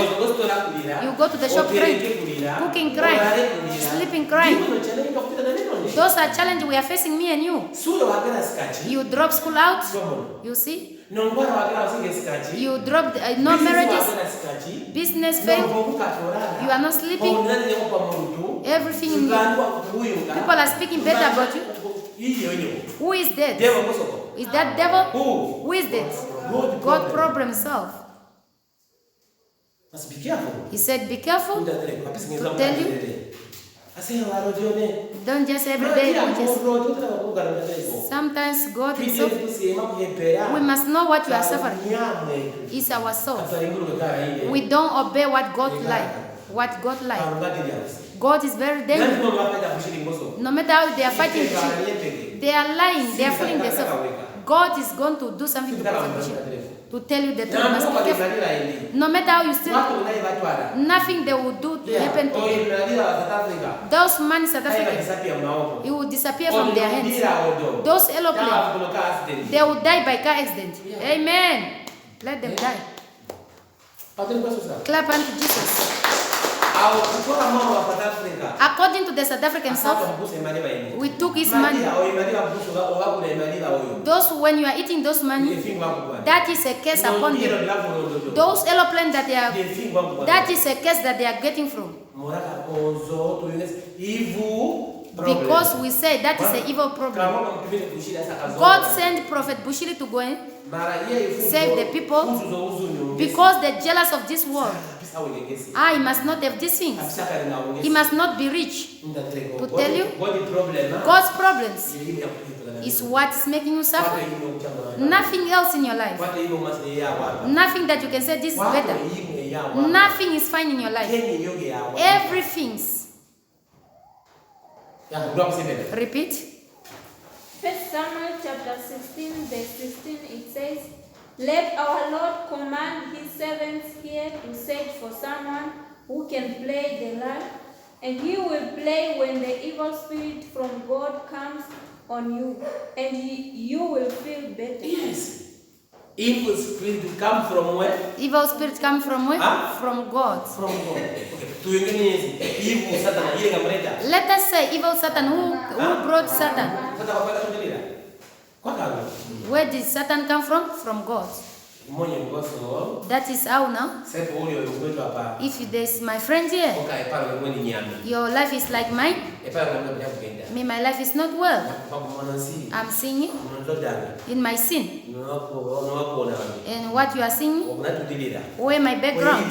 [SPEAKER 2] you go to the shop crying, cooking crying, sleeping crying. Those are challenges we are facing, me and you. You drop school out, you see? You drop no marriages, business fail, you are not sleeping, everything. People are speaking better about you. Who is dead? Is that devil? Who is dead? God problem himself.
[SPEAKER 1] Must be careful.
[SPEAKER 2] He said, be careful to tell you. Don't just every day. Sometimes God himself, we must know what you are suffering. It's our soul. We don't obey what God like. God is very dangerous. No matter how they are fighting, they are lying, they are fooling themselves. God is going to do something to tell you the truth. Must be careful. No matter how you still, nothing they will do to happen to you. Those men in South Africa, it will disappear from their hands. Those aeroplanes, they will die by car accident. Amen. Let them die. Clap unto Jesus. According to the South African South, we took his money. Those, when you are eating those money, that is a curse upon them. Those aeroplanes that they are, that is a curse that they are getting from. Because we say that is an evil problem. God sent Prophet Bushiri to go and save the people because they're jealous of this world. He must not have these things. He must not be rich. To tell you, God's problems is what is making you suffer. Nothing else in your life. Nothing that you can say this is better. Nothing is fine in your life. Everything's. Repeat.
[SPEAKER 4] 1 Samuel chapter 16 verse 16, it says, "Let our Lord command his servants here to search for someone who can play the lyre, and he will play when the evil spirit from God comes on you, and you will feel better."
[SPEAKER 1] Yes. Evil spirit come from where?
[SPEAKER 2] Evil spirit come from where? From God.
[SPEAKER 1] From God. Evil Satan.
[SPEAKER 2] Let us say evil Satan. Who brought Satan? Where did Satan come from? From God. That is how now. If there's my friend here, your life is like mine. Me, my life is not well. I'm singing in my sin. And what you are singing? Where my background?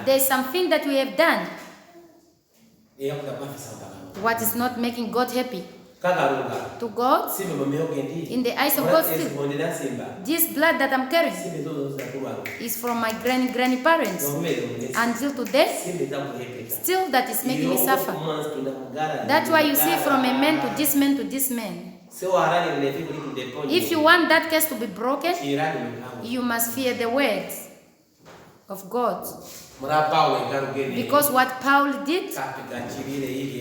[SPEAKER 2] There's something that we have done. What is not making God happy? To God, in the eyes of God still, this blood that I'm carrying is from my grandparents. Until today, still that is making me suffer. That's why you see from a man to this man to this man. If you want that case to be broken, you must fear the words of God. Because what Paul did,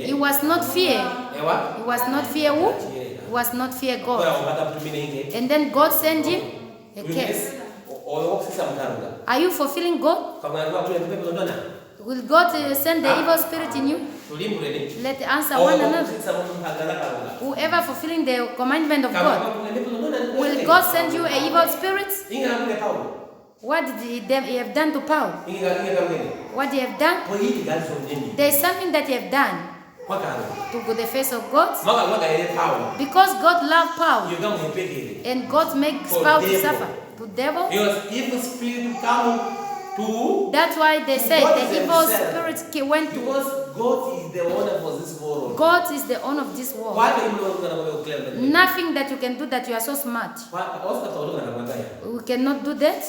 [SPEAKER 2] he was not fear. He was not fear who? He was not fear God. And then God sent him a curse. Are you fulfilling God? Will God send the evil spirit in you? Let's answer one another. Whoever fulfilling the commandment of God, will God send you an evil spirit? What did he have done to Paul? What he have done? There is something that he have done to go the face of God. Because God loved Paul, and God makes Paul to suffer. To devil. That's why they say the evil spirit went to.
[SPEAKER 1] Because God is the owner of this world.
[SPEAKER 2] God is the owner of this world. Nothing that you can do that you are so smart. We cannot do that.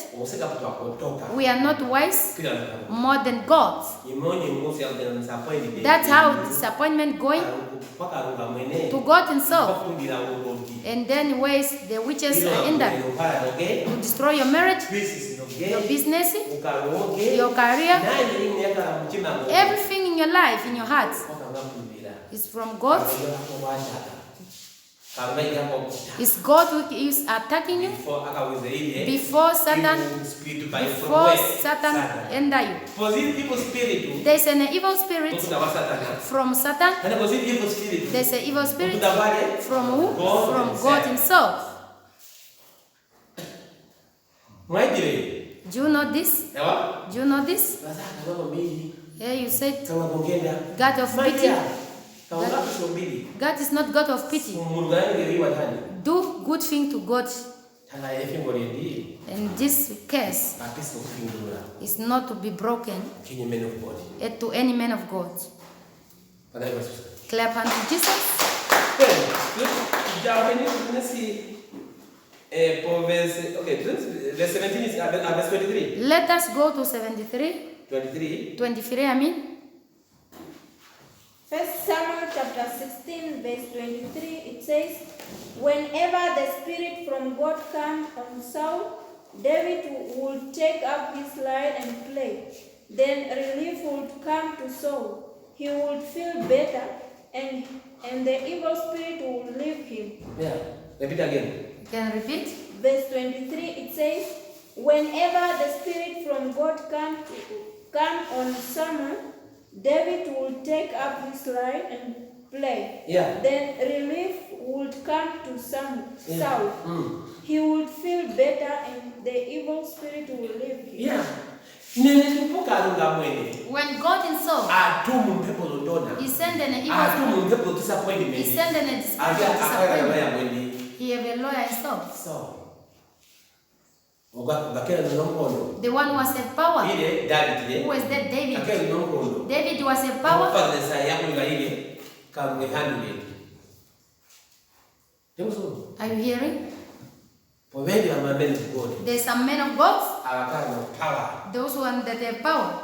[SPEAKER 2] We are not wise more than God. That's how disappointment going to God himself. And then ways the witches are in that to destroy your marriage, your business, your career, everything in your life, in your heart, is from God. It's God who is attacking you before Satan enter you. There's an evil spirit from Satan. There's an evil spirit from who? From God himself. Do you know this? Do you know this? Yeah, you said God of pity. God is not God of pity. Do good thing to God. And this case is not to be broken to any man of God. Clap hands to Jesus.
[SPEAKER 1] Verse 17 is verse 23.
[SPEAKER 2] Let us go to 73. 23, I mean.
[SPEAKER 4] 1 Samuel chapter 16, verse 23, it says, whenever the spirit from God came on Saul, David would take up his lyre and play. Then relief would come to Saul. He would feel better, and the evil spirit would leave him.
[SPEAKER 1] Yeah, repeat again.
[SPEAKER 2] Can repeat?
[SPEAKER 4] Verse 23, it says, whenever the spirit from God came on Samuel, David would take up his lyre and play.
[SPEAKER 1] Yeah.
[SPEAKER 4] Then relief would come to Saul.
[SPEAKER 1] Yeah.
[SPEAKER 4] He would feel better, and the evil spirit would leave him.
[SPEAKER 1] Yeah.
[SPEAKER 2] When God himself, he sent an evil spirit. He sent an disappointment. He have a lawyer himself. The one who was a power. Who was that? David. David was a power. Are you hearing? There's some men of God. Those who that have power.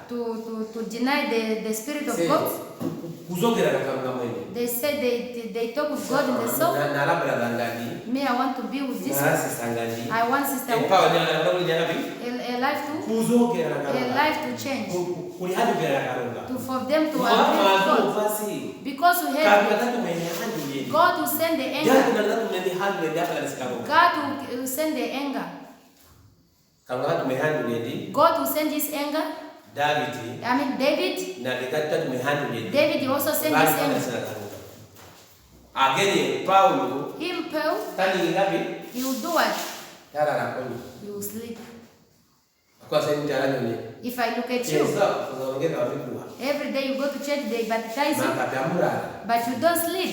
[SPEAKER 2] To deny the spirit of God. They said they talk with God in the soul. Me, I want to be with this one. I want sister a life to change. For them to agree with God. Because we have God will send the anger. God will send the anger. God will send his anger. David also sent his anger. Paul, he will do what? He will sleep. If I look at you, every day you go to church, they baptize you, but you don't sleep.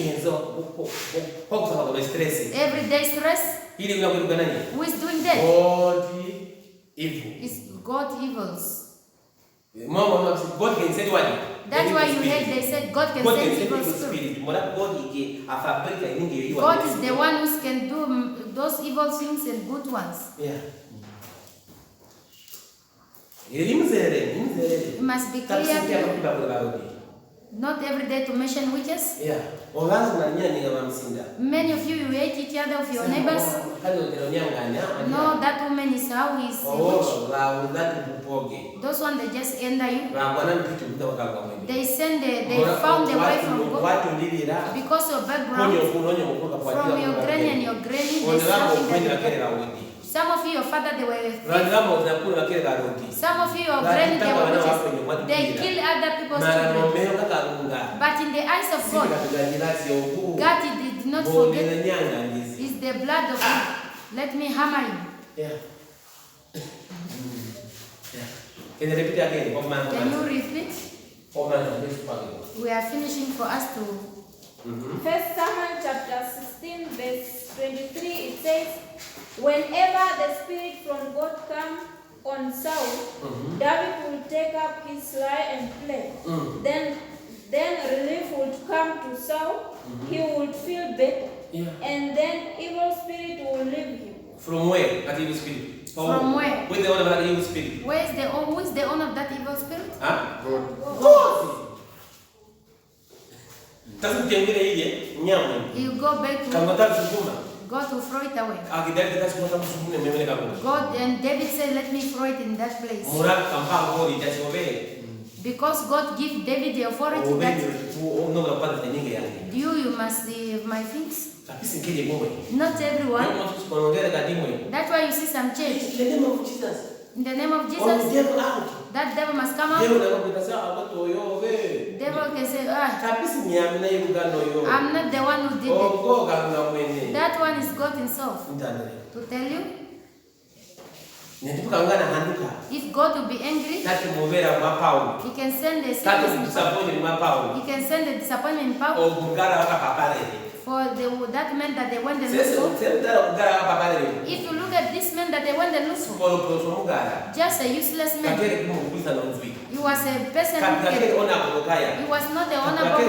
[SPEAKER 2] Every day stress. Who is doing that? It's God evils.
[SPEAKER 1] God can send what?
[SPEAKER 2] That's why you heard they said God can send evil spirit. God is the one who can do those evil things and good ones.
[SPEAKER 1] Yeah.
[SPEAKER 2] It must be clear. Not every day to mention witches.
[SPEAKER 1] Yeah.
[SPEAKER 2] Many of you hate each other of your neighbors. No, that woman is how he is. Those ones they just enter you. They found the way from God. Because of background, from your granny and your granny, there's something that some of you, your father, they were thieves. Some of you, your granny, they were witches. They kill other people's children. But in the eyes of God, God did not forget. It's the blood of God. Let me hammer you.
[SPEAKER 1] Yeah. Can you repeat again?
[SPEAKER 2] Can you repeat? We are finishing for us to.
[SPEAKER 4] 1 Samuel chapter 16, verse 23, it says, whenever the spirit from God comes on Saul, David will take up his lyre and play. Then relief would come to Saul. He would feel better.
[SPEAKER 1] Yeah.
[SPEAKER 4] And then evil spirit will leave him.
[SPEAKER 1] From where? That evil spirit?
[SPEAKER 2] From where?
[SPEAKER 1] Who is the owner of that evil spirit?
[SPEAKER 2] Who is the owner of that evil spirit?
[SPEAKER 1] Huh?
[SPEAKER 3] God.
[SPEAKER 2] You go back to God to throw it away. God and David said, let me throw it in that place. Because God gave David the authority that you must see my things. Not everyone. That's why you see some church. In the name of Jesus, that devil must come out. Devil can say, I'm not the one who did it. That one is God himself. To tell you, if God will be angry, He can send a sickness. He can send a disappointment in power. For that man that they went and looked for. If you look at this man that they went and looked for, just a useless man. He was a person he was not the honorable.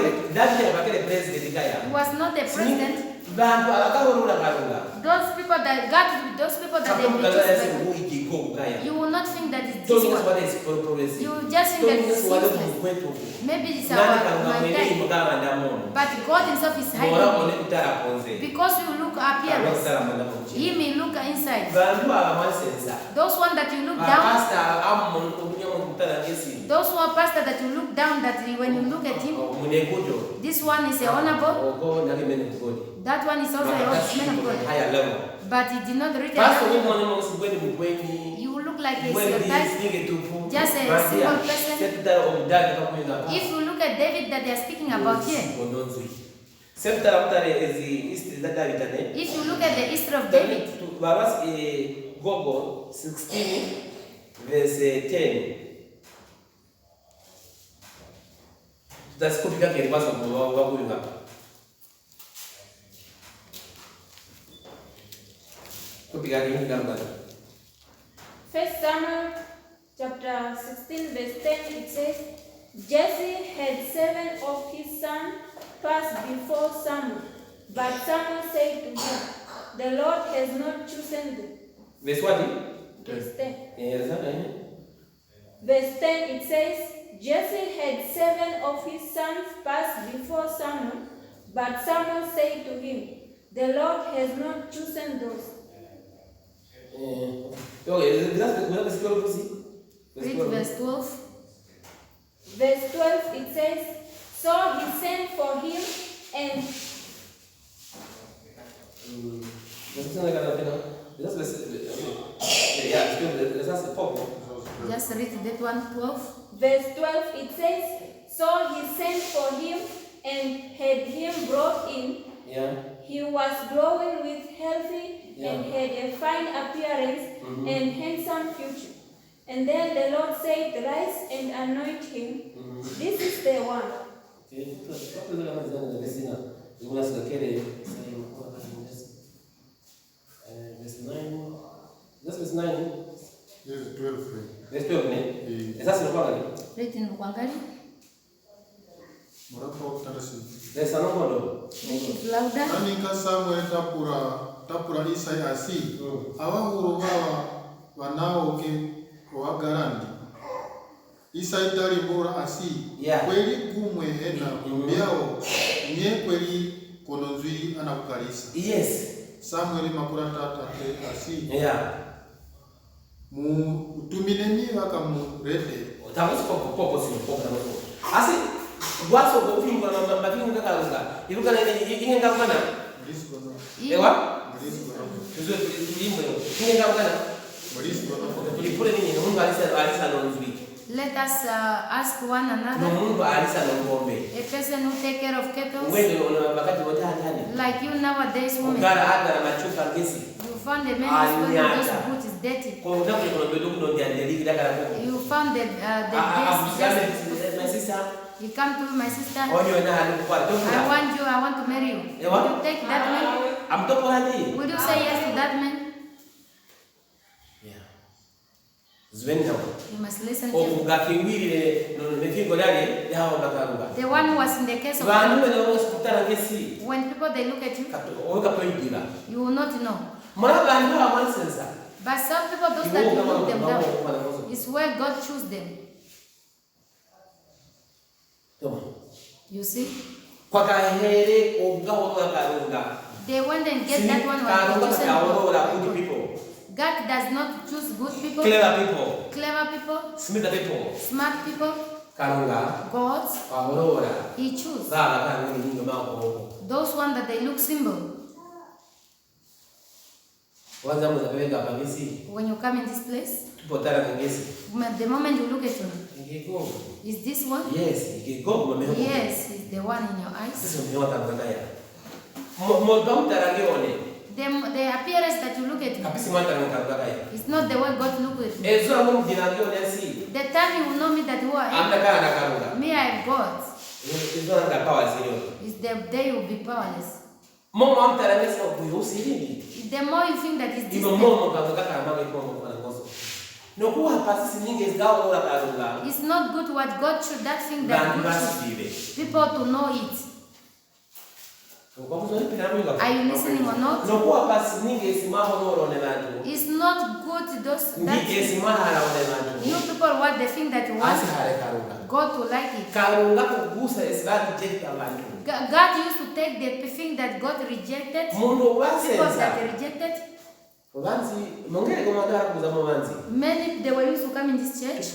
[SPEAKER 2] He was not the president. Those people that they choose, you will not think that it's this one. You will just think that it's useless. Maybe it's my time. But God himself is hiding. Because you look appearance, he may look inside. Those one that you look down, those who are pastor that you look down, that when you look at him, this one is a honorable. That one is also a man of God. But he did not reach that. You look like a just a simple person. If you look at David that they are speaking about here, if you look at the history of David,
[SPEAKER 1] Gogo 16 verse 10. That's copy that can pass on what.
[SPEAKER 4] 1 Samuel chapter 16 verse 10, it says, Jesse had 7 of his sons pass before Samuel, but Samuel said to him, the Lord has not chosen them.
[SPEAKER 1] Verse what?
[SPEAKER 4] Verse 10.
[SPEAKER 1] Yes,
[SPEAKER 4] Verse 10, it says, Jesse had 7 of his sons pass before Samuel, but Samuel said to him, the Lord has not chosen those.
[SPEAKER 2] read verse 12.
[SPEAKER 4] Verse 12, it says, so he sent for him and
[SPEAKER 2] just read that one, 12.
[SPEAKER 4] Verse 12, it says, so he sent for him and had him brought in.
[SPEAKER 1] Yeah.
[SPEAKER 4] He was growing with healthy and had a fine appearance and handsome future. And then the Lord said, rise and anoint him. This is the one.
[SPEAKER 1] Verse 9. That's verse 9.
[SPEAKER 3] Yes, 12.
[SPEAKER 1] Verse 12, ne? That's the one.
[SPEAKER 2] Read in Wangari.
[SPEAKER 1] There's another one.
[SPEAKER 2] Louder.
[SPEAKER 3] Aninka Samuel tapura Isai asi. Abahuru baba banaoke owagarandi. Isai tali bura asi. Kweli kumwe hena biao nye kweli kononzui anakukalisa.
[SPEAKER 1] Yes.
[SPEAKER 3] Samuel makura tata asi.
[SPEAKER 1] Yeah.
[SPEAKER 3] Mu tumineni wakamurete.
[SPEAKER 1] Tamusi popo. Asi waso go fingo na mafingo kakaruka. Iruka na ingenga kana. Ewa? Tuzo tulimwe. Ingenga kana. Tulipule nini? Mungu alisa nonzui.
[SPEAKER 2] Let us ask one another.
[SPEAKER 1] Mungu alisa nongombe.
[SPEAKER 2] A person who take care of cattle.
[SPEAKER 1] Wewe wakati wote hali.
[SPEAKER 2] Like you nowadays women.
[SPEAKER 1] Ugara hata na machuka ngesi.
[SPEAKER 2] You found the man who those boots is dirty. You found the
[SPEAKER 1] my sister.
[SPEAKER 2] You come to my sister. I
[SPEAKER 1] I
[SPEAKER 2] want to marry you. Will you take that man? Will you say yes to that man?
[SPEAKER 1] Yeah.
[SPEAKER 2] You must listen to him. The one who was in the case of when people they look at you, you will not know. But some people, those that you look them down, is where God chose them. You see? They went and get that one was chosen people. God does not choose good people, clever people, smart people. God, He chooses those ones that they look simple. When you come in this place, the moment you look at him, is this one?
[SPEAKER 1] Yes,
[SPEAKER 2] yes, is the one in your eyes. The appearance that you look at him, it's not the way God look at you. The time you will know me that who I am, me I am God, is the day you will be powerless.
[SPEAKER 1] Momo amtarangesa kuyusiri.
[SPEAKER 2] The more you think that is
[SPEAKER 1] Ibo momo kakaka ambaye momo kwa ngozo. No kuwa pasisi ninge zao ora karunga.
[SPEAKER 2] It's not good what God should that thing that good should people to know it. Are you listening or not?
[SPEAKER 1] No kuwa pasisi ninge simaho noro ne bantu.
[SPEAKER 2] It's not good those that
[SPEAKER 1] you
[SPEAKER 2] people what they think that wants God to like it. God used to take the thing that God rejected. People that rejected. Many they were used to come in this church.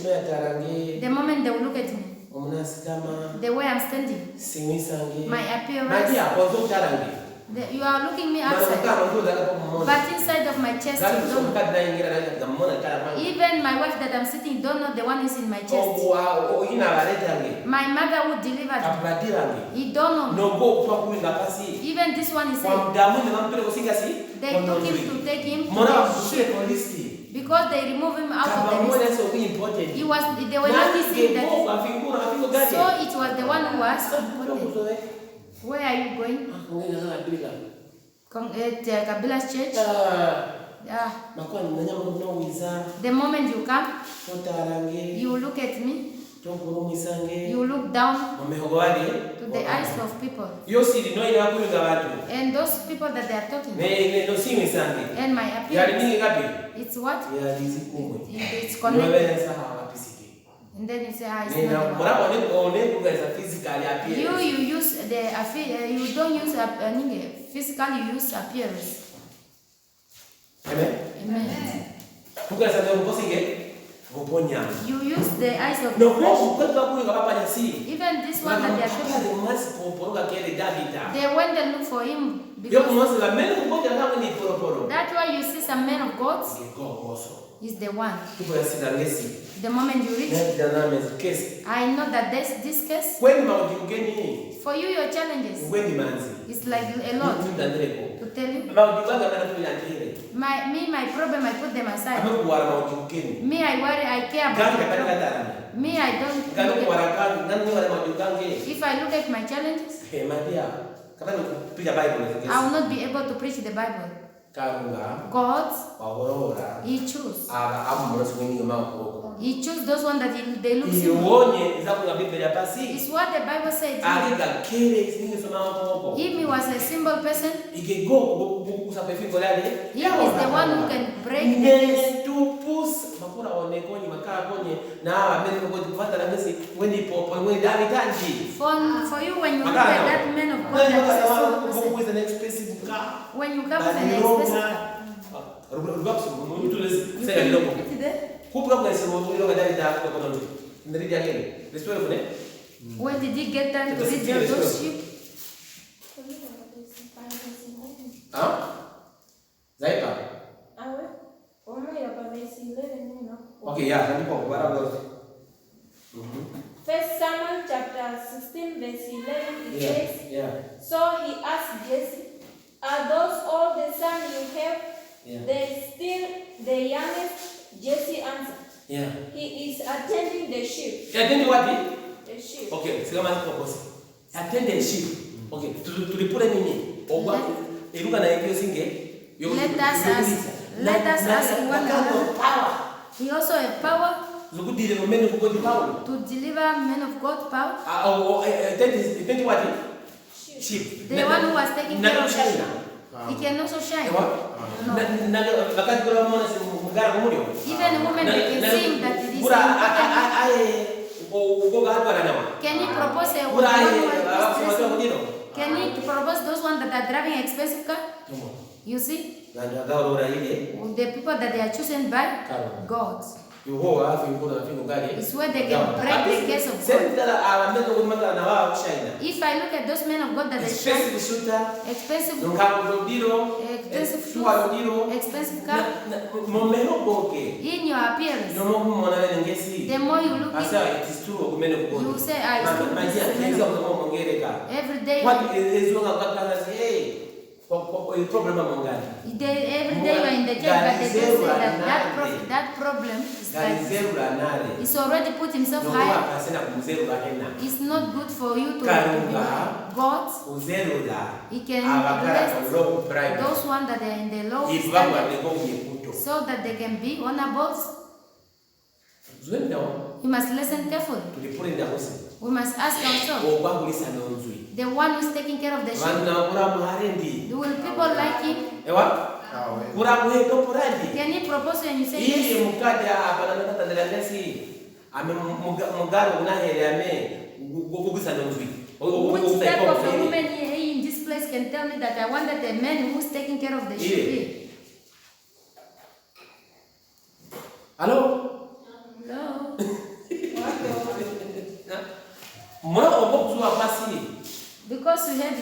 [SPEAKER 2] The moment they will look at me, the way I'm standing, my appearance. You are looking me outside, but inside of my chest you don't know. Even my wife that I'm sitting don't know the one is in my chest. My mother would deliver them. He don't know. Even this one is they took him to take him to the ship because they removed him out of the list. They were not seeing that. So it was the one who was important. Where are you going? Kabila's church. Yeah. The moment you come, you look at me. You look down to the eyes of people. And those people that they are talking. And my appearance. It's what? It's connected. And then you say, it's not you use the you don't use physical, you use appearance.
[SPEAKER 1] Amen.
[SPEAKER 2] Amen.
[SPEAKER 1] You
[SPEAKER 2] use the eyes of the flesh. Even this one that they are talking, they went and look for him because that's why you see some men of God is the one. The moment you reach, I know that this case, for you, your challenges, it's like a lot to tell you. My problem, I put them aside. Me, I worry, I care about it. Me, I don't. If I look at my challenges, I will not be able to preach the Bible. God, He chooses. He chose those ones that they look simple. It's what the Bible said. If he was a simple person, he is the one who can break the case. For you, when you look at that man of God, that is a simple person. When you come with an expensive car. When did he get time to read those sheep?
[SPEAKER 1] Okay, yeah.
[SPEAKER 4] First Samuel chapter 16 verse 11 it says, So he asked Jesse, Are those all the sons you have? They still the youngest? Jesse answered, He is attending the sheep.
[SPEAKER 1] Attending what?
[SPEAKER 4] The sheep.
[SPEAKER 1] Okay, so I'm purpose. Attend the sheep. Okay, to put any
[SPEAKER 2] let us ask one power. He also has power to deliver men of God power.
[SPEAKER 1] Attend what? Sheep.
[SPEAKER 2] The one who was taking care of sheep. He can also shine. No. Even women they can sing that it is. Can you propose a woman? Can you propose those ones that are driving expensive car? You see? The people that they are chosen by God. It's where they can break the case of God. If I look at those men of God that they shine, expensive shoes, expensive car, in your appearance, the more you look at it, you say, I every day.
[SPEAKER 1] Problem mongani.
[SPEAKER 2] Every day you are in the church, but they just say that problem is like he's already put himself higher. It's not good for you to be like God. He can bless those ones that are in the low standard so that they can be honorable. You must listen carefully. We must ask ourselves, the one who is taking care of the sheep, will people like him? Can he propose and you say yes? Which type of a woman in this place can tell me that I wanted a man who is taking care of the sheep?
[SPEAKER 1] Hello?
[SPEAKER 2] Hello? Because we heard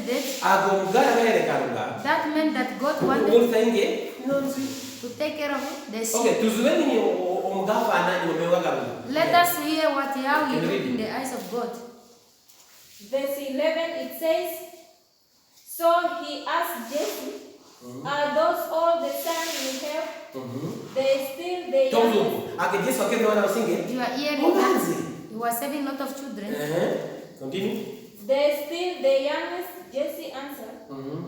[SPEAKER 2] that meant that God wanted to take care of the sheep. Let us hear how he looked in the eyes of God.
[SPEAKER 4] Verse 11, it says, so he asked Jesse, are those all the sons you have? They still the youngest.
[SPEAKER 2] You are hearing that he was having a lot of children.
[SPEAKER 1] Continue.
[SPEAKER 4] They still the youngest. Jesse answered,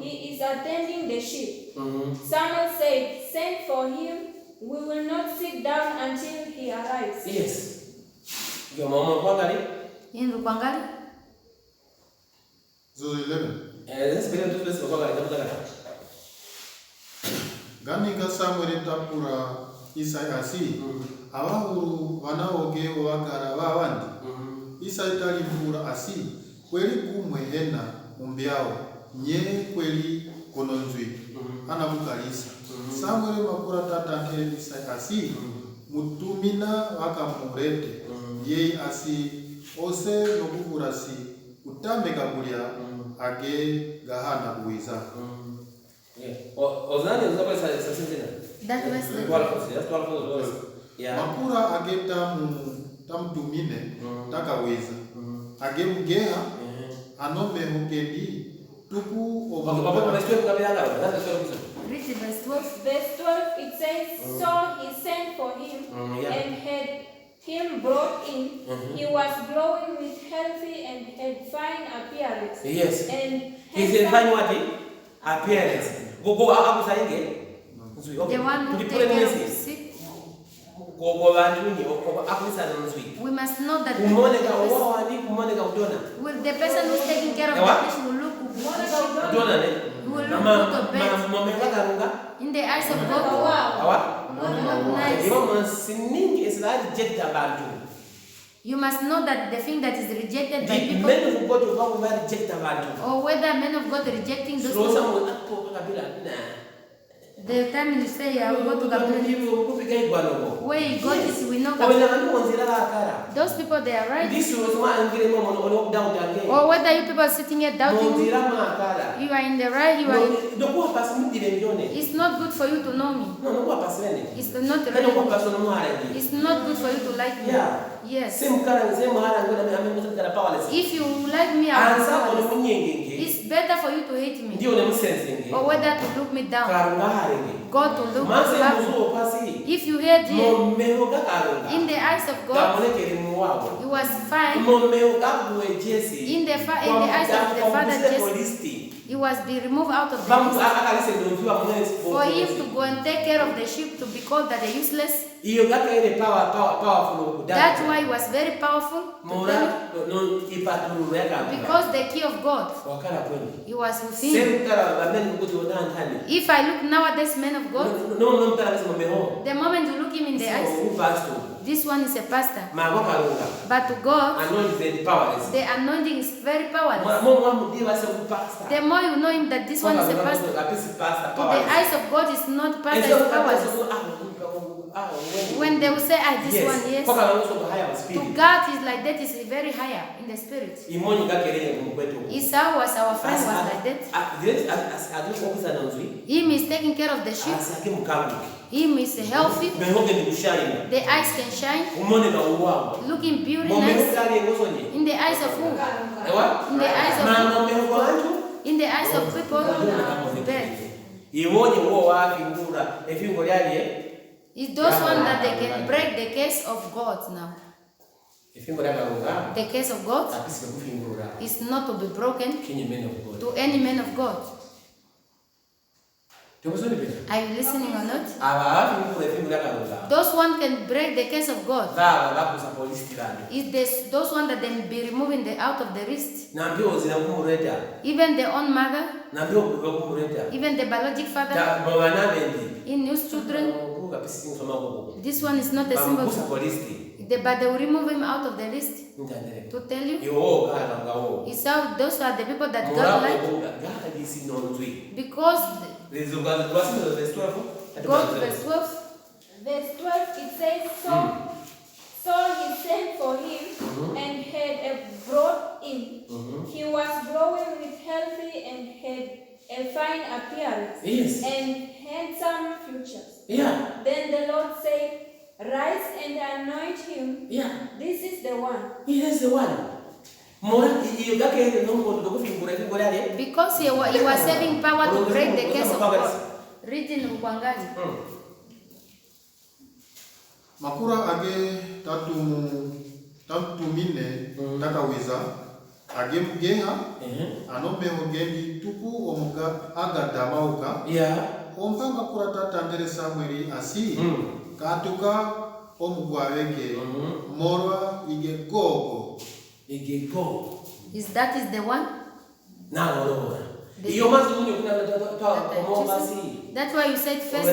[SPEAKER 4] he is attending the sheep. Samuel said, send for him. We will not sit down until he arrives.
[SPEAKER 1] Yes.
[SPEAKER 3] So 11. Ganinga Samuel tapura Isai asi. Abahuru wanaoge wakara wawandi. Isai talivura asi. Kweli kumwe hena mumbiao. Nye kweli kononzwi. Ana mukalisa. Samuel makura tatante Isai asi. Mutumina wakamurete. Ye asi. Ose nokuvura si. Utambe kabulia. Age gahana kuiza. Makura ageta tamtumine takaweza. Age mgeha anome hokedi tuku
[SPEAKER 4] Verse 12 it says, so he sent for him and had him brought in. He was glowing with healthy and had fine appearance.
[SPEAKER 1] Yes.
[SPEAKER 4] And
[SPEAKER 1] he's a fine what? Appearance. Go up again.
[SPEAKER 2] The one who takes care of the sick. We must know that the person who is taking care of the patient will look good in the eyes of God. Nice. You must know that the thing that is rejected by people, or whether men of God rejecting those people. The time you say I will go to Gabriel, where he got it, we know Gabriel. Those people, they are right. Or whether you people are sitting here doubting, you are in the right, you are in. It's not good for you to know me. It's not right. It's not good for you to like me. Yes. If you like me, it's better for you to hate me. Or whether to look me down. God will look at you. If you hate him, in the eyes of God, he was fine. In the eyes of the father Jesse, he was be removed out of the list. For him to go and take care of the sheep, to be called that they're useless. That's why he was very powerful. Because the key of God, he was with him. If I look nowadays, men of God, the moment you look him in the eyes, this one is a pastor. But to God, the anointing is very powerless. The more you know him that this one is a pastor, to the eyes of God is not pastor, is powerless. When they will say, this one, yes. To God is like that, is very higher in the spirit. Esau was our friend, was like that. Him is taking care of the sheep. Him is healthy. The eyes can shine. Looking beauty nice. In the eyes of who? In the eyes of who? In the eyes of people, bad.
[SPEAKER 1] Iwonye uo wapi ngura efingo lyali
[SPEAKER 2] It's those ones that they can break the case of God now. The case of God is not to be broken to any man of God. Are you listening or not? Those ones can break the case of God. It's those ones that then be removing out of the wrist. Even the own mother, even the biologic father, in his children. This one is not a symbol, but they will remove him out of the list. To tell you, it's how those are the people that God likes. Because God, verse 12.
[SPEAKER 4] Verse 12, it says, So he sent for him and had brought in. He was growing with healthy and had a fine appearance and handsome features. Then the Lord said, Rise and anoint him. This is the one.
[SPEAKER 1] Yes, the one.
[SPEAKER 2] Because he was having power to break the case of God. Reading Ukwangali.
[SPEAKER 3] Makura age tatu mine takawiza age mgenga anombe hogendi tupu omuga agada mauka ompanga kura tatandere Samueli asi katuka omugwaweke morwa ige gogo.
[SPEAKER 2] Is that the one? That's why you said first.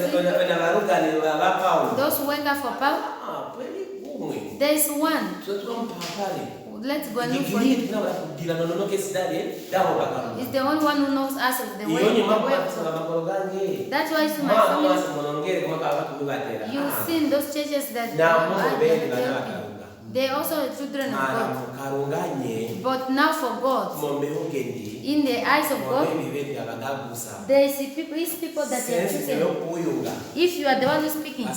[SPEAKER 2] Those who wake up for power. There is one. Let's go and look for him. He's the only one who knows us of the way. That's why to my family, you've seen those churches that they also are children of God. But now for God, in the eyes of God, there is people that are chosen. If you are the one who's speaking,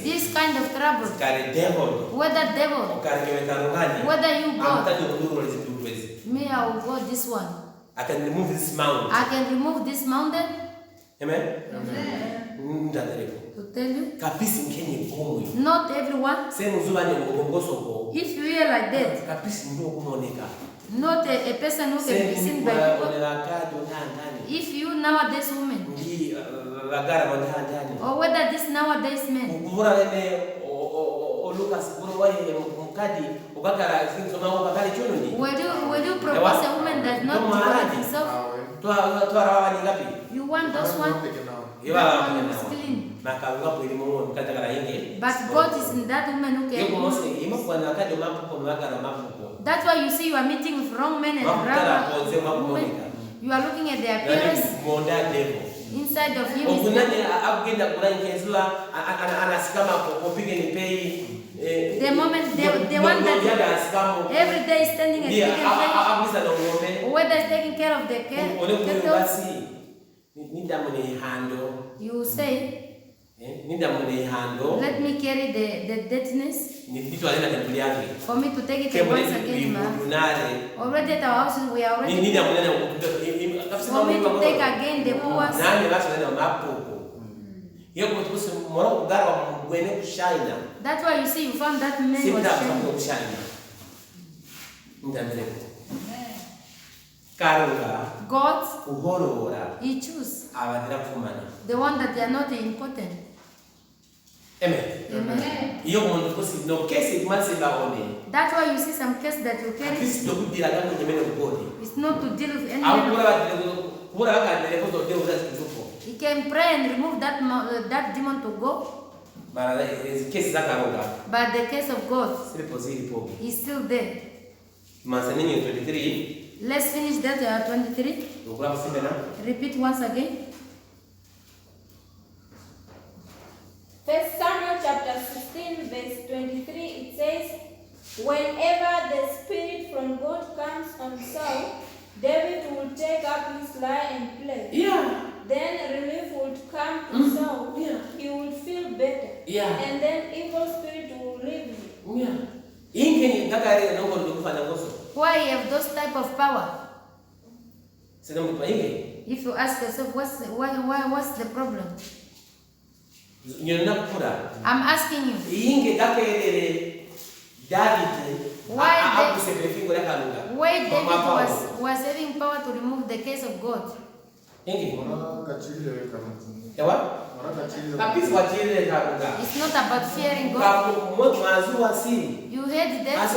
[SPEAKER 2] this kind of trouble, whether devil, whether you God, me, I will go this one.
[SPEAKER 1] I can remove this mountain.
[SPEAKER 2] I can remove this mountain.
[SPEAKER 1] Amen?
[SPEAKER 2] To tell you, not everyone. If you hear like that, not a person who can be seen by people. If you nowadays women, or whether this nowadays men, will you propose a woman that not develop himself? You want those one? That one is clean. But God is in that woman who can. That's why you see you are meeting with wrong men and wrong women. You are looking at their appearance. Inside of him is the moment, the one that every day is standing and taking care, whether it's taking care of the cattle, you say, let me carry the dirtiness for me to take it once again. Already at our house, we are already for me to take again the poor. That's why you see you found that man was shining. God, He chooses the one that they are not important.
[SPEAKER 1] Amen.
[SPEAKER 2] Amen. That's why you see some cases that you carry. It's not to deal with anyone. He can pray and remove that demon to go. But the case of God is still there. Let's finish that 23. Repeat once again.
[SPEAKER 4] 1 Samuel chapter 16 verse 23, it says, Whenever the spirit from God comes on Saul, David will take up his lyre and play. Then relief would come to Saul. He would feel better. And then evil spirit will leave him.
[SPEAKER 2] Why you have those type of power? If you ask yourself, what's the problem? I'm asking you. Why David was having power to remove the case of God? It's not about fearing God. You heard that?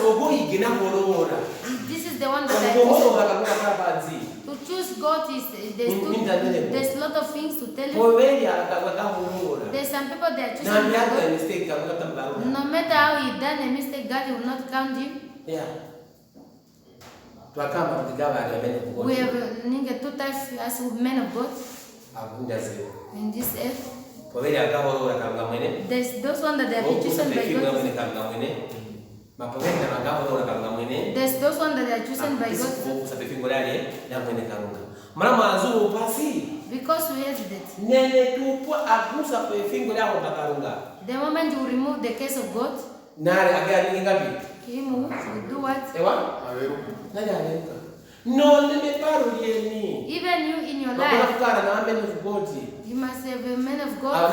[SPEAKER 2] This is the one that I choose. To choose God is there's a lot of things to tell you. There's some people that are choosing God. No matter how you done a mistake, God will not count you.
[SPEAKER 1] Yeah.
[SPEAKER 2] We have two types as men of God in this earth. There's those ones that are chosen by God. There's those ones that are chosen by God. Because we hesitate. The moment you remove the case of God, Him will do what? Even you in your life, you must have a man of God.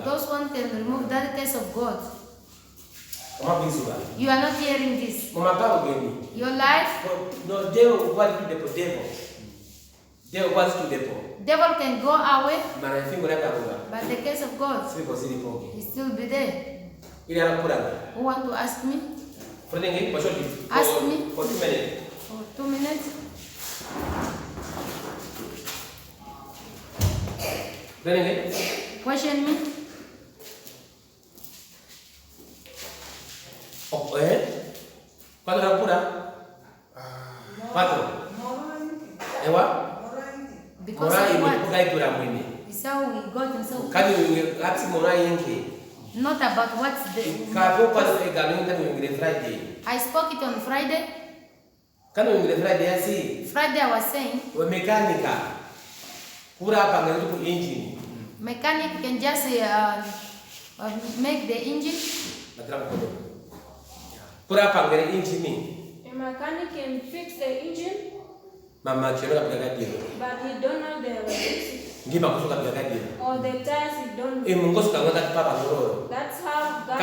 [SPEAKER 2] Those ones can remove that case of God. You are not hearing this. Your life, devil can go away, but the case of God will still be there. Who want to ask me? Ask me for 2 minutes. Question me. Because of what? It's how we got himself. Not about what's the... I spoke it on Friday. Friday I was saying mechanic can just make the engine.
[SPEAKER 4] A mechanic can fix the engine, but he don't know the electricity. Or the tires he don't know. That's how God... I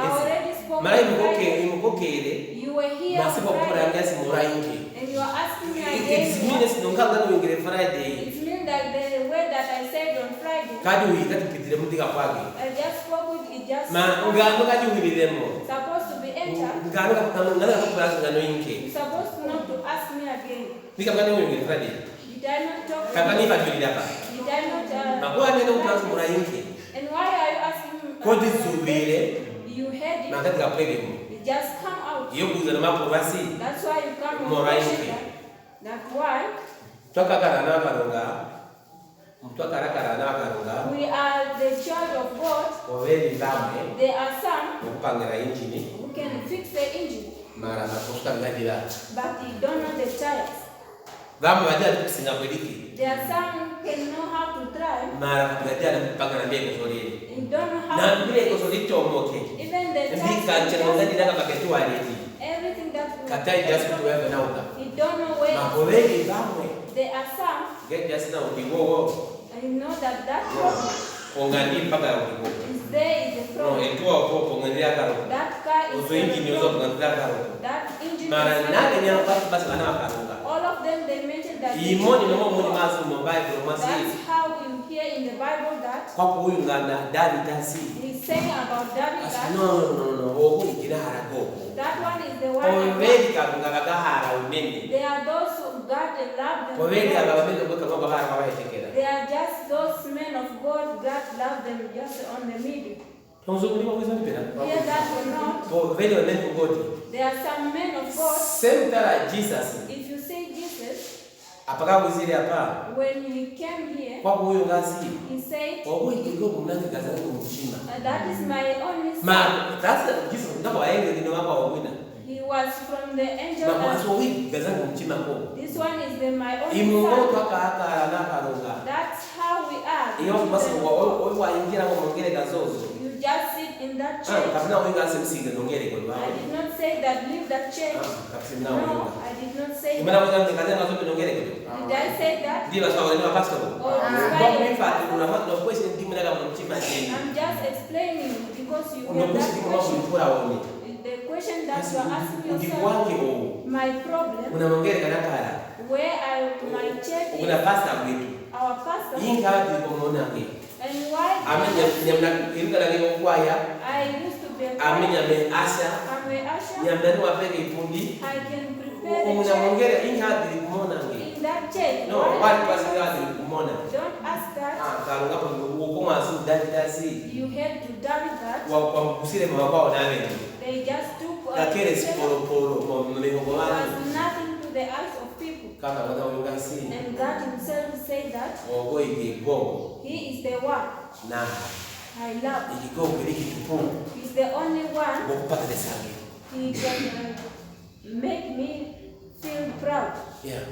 [SPEAKER 4] already spoke on Friday. You were here on Friday, and you are asking me again. It means that the word that I said on Friday, I just spoke with it, just supposed to be entered. You're supposed not to ask me again. Did I not talk to you? Did I not... And why are you asking me? You heard it. It just come out. That's why you come on. That's why we are the child of God. There are some who can fix the engine, but they don't know the tires. There are some who can know how to drive. You don't know how to fix. Even the tires, everything that you don't know where. There are some, and you know that problem is there is the problem. That car is the problem. That engine is the problem. All of them, they mentioned that that's how you hear in the Bible that he's saying about David that that one is the one of God. They are those who God love them. They are just those men of God, God love them just on the middle. Hear that or not? There are some men of God. If you say Jesus, when he came here, he said, that is my only son. He was from the angel. This one is my only son. That's how we are. You just sit in that church. I did not say that leave that church. No, I did not say that. Did I say that? I'm just explaining because you get that question. The question that you are asking yourself, my problem, where my church is, our pastor, and why I used to be a choir, I'm a usher, I can prepare the church in that church. No, don't ask that. You had to David that. They just took was nothing to the eyes of people. And God himself said that he is the one I love. He's the only one. He can make me feel proud.
[SPEAKER 1] Yeah.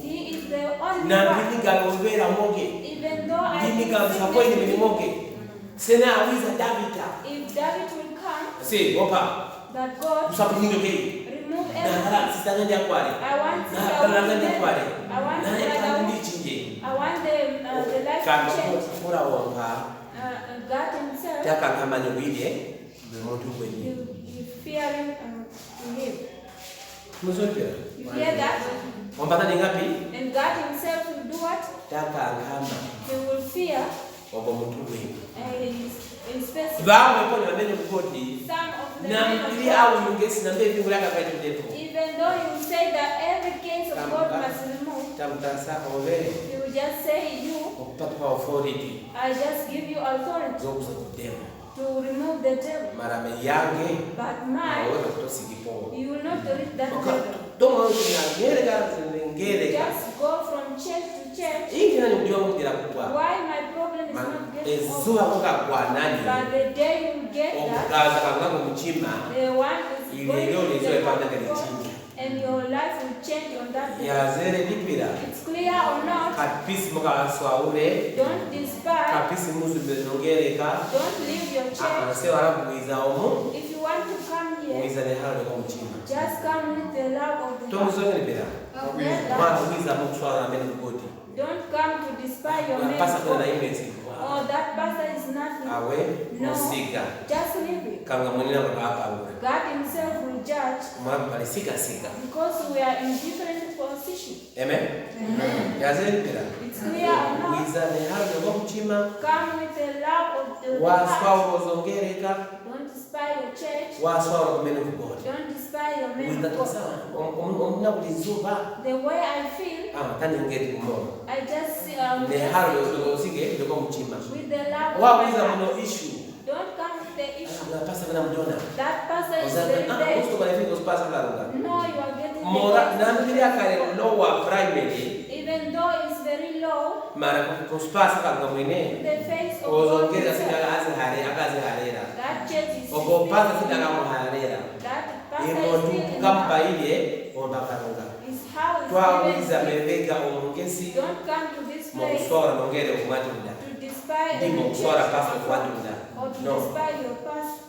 [SPEAKER 4] He is the only one. Even though I if David will come, that God remove everything. I want the life to change. God himself, you fear him to live. You hear that? And God himself will do what? He will fear. Some of the even though you say that every case of God must remove, he will just say I just give you authority to remove the devil. But mine, you will not reach that devil. Just go from church to church. Why my problem is not getting over? But the day you get that, the one is going to the and your life will change on that day. It's clear or not? Don't despise. Don't leave your church. If you want to come here, just come with the love of the Lord. Don't come to despise your man. Oh, that pastor is nothing. No, just leave it. God himself will judge because we are in different positions.
[SPEAKER 1] Amen.
[SPEAKER 4] It's clear or not? Come with the love of the Lord. Don't despise your church. Don't despise your men of God. The way I feel, I just with the love of God. Don't come with the issue. That person is very dead. No, you are getting even though it's very low, the face of God is that church is still that pastor is how it's given. Don't come to this place to despise the church or to despise your pastor.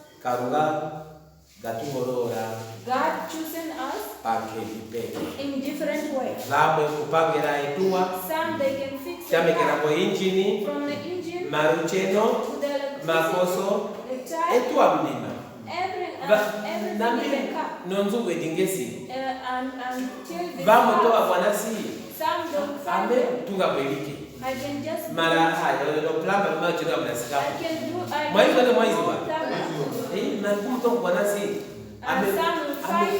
[SPEAKER 4] God chosen us in different ways. Some they can fix the car from the engine to the electricity, everything in the car. Until some don't find them. I can just do and some will find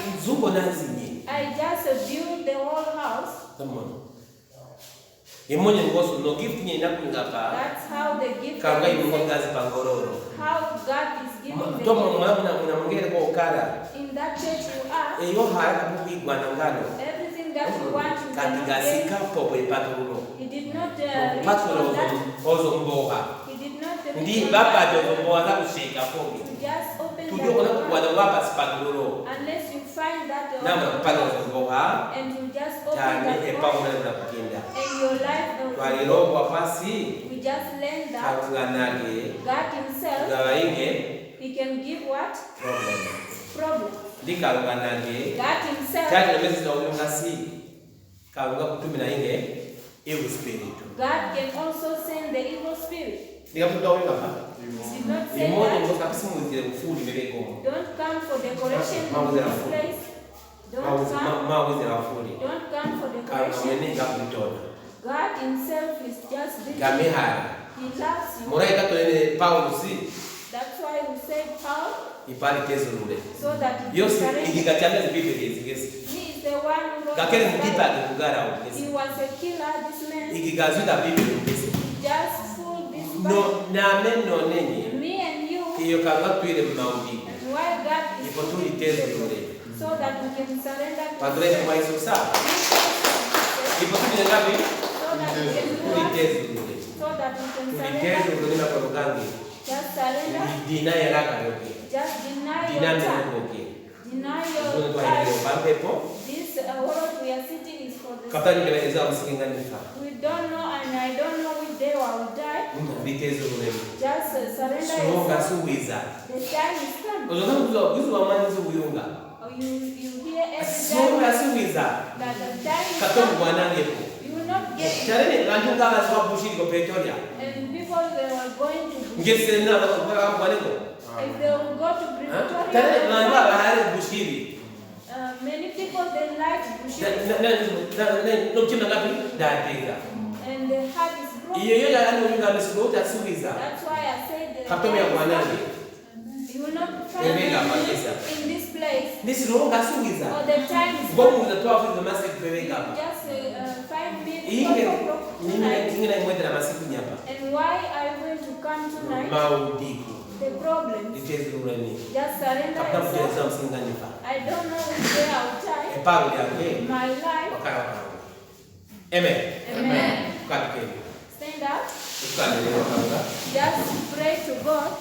[SPEAKER 4] I just build the whole house. That's how the gift how God is giving the gift. In that church you are, everything that you want you cannot get. He did not reach on that. He did not reach on that. Just open the door unless you find that and you just open that door and your life will just learn that God Himself, He can give what? Problem. God Himself, God can also send the evil spirit. Did not say that. Don't come for decoration in this place. Don't come for decoration. God Himself is just visiting. He loves you. That's why we say Paul, so that he can surrender. He is the one who wrote the Bible. He was a killer, this man. He just fooled this Bible. Me and you. And why God is so that we can surrender to Him. So that we can surrender. Just surrender. Just deny your time. Deny your life. This world we are sitting is for the sake. We don't know, and I don't know which day I will die. Just surrender yourself. The time is coming. You hear every time that the time is coming. You will not get it. And people, they were going to if they will go to Pretoria, many people, they like Bushiri. And the heart is broken. That's why I said you will not find in this place. Or the time is coming. Just 5 minutes. And why are you going to come tonight? The problem. Just surrender yourself. I don't know which day I will die. My life.
[SPEAKER 1] Amen.
[SPEAKER 4] Amen. Stand up. Just pray to God.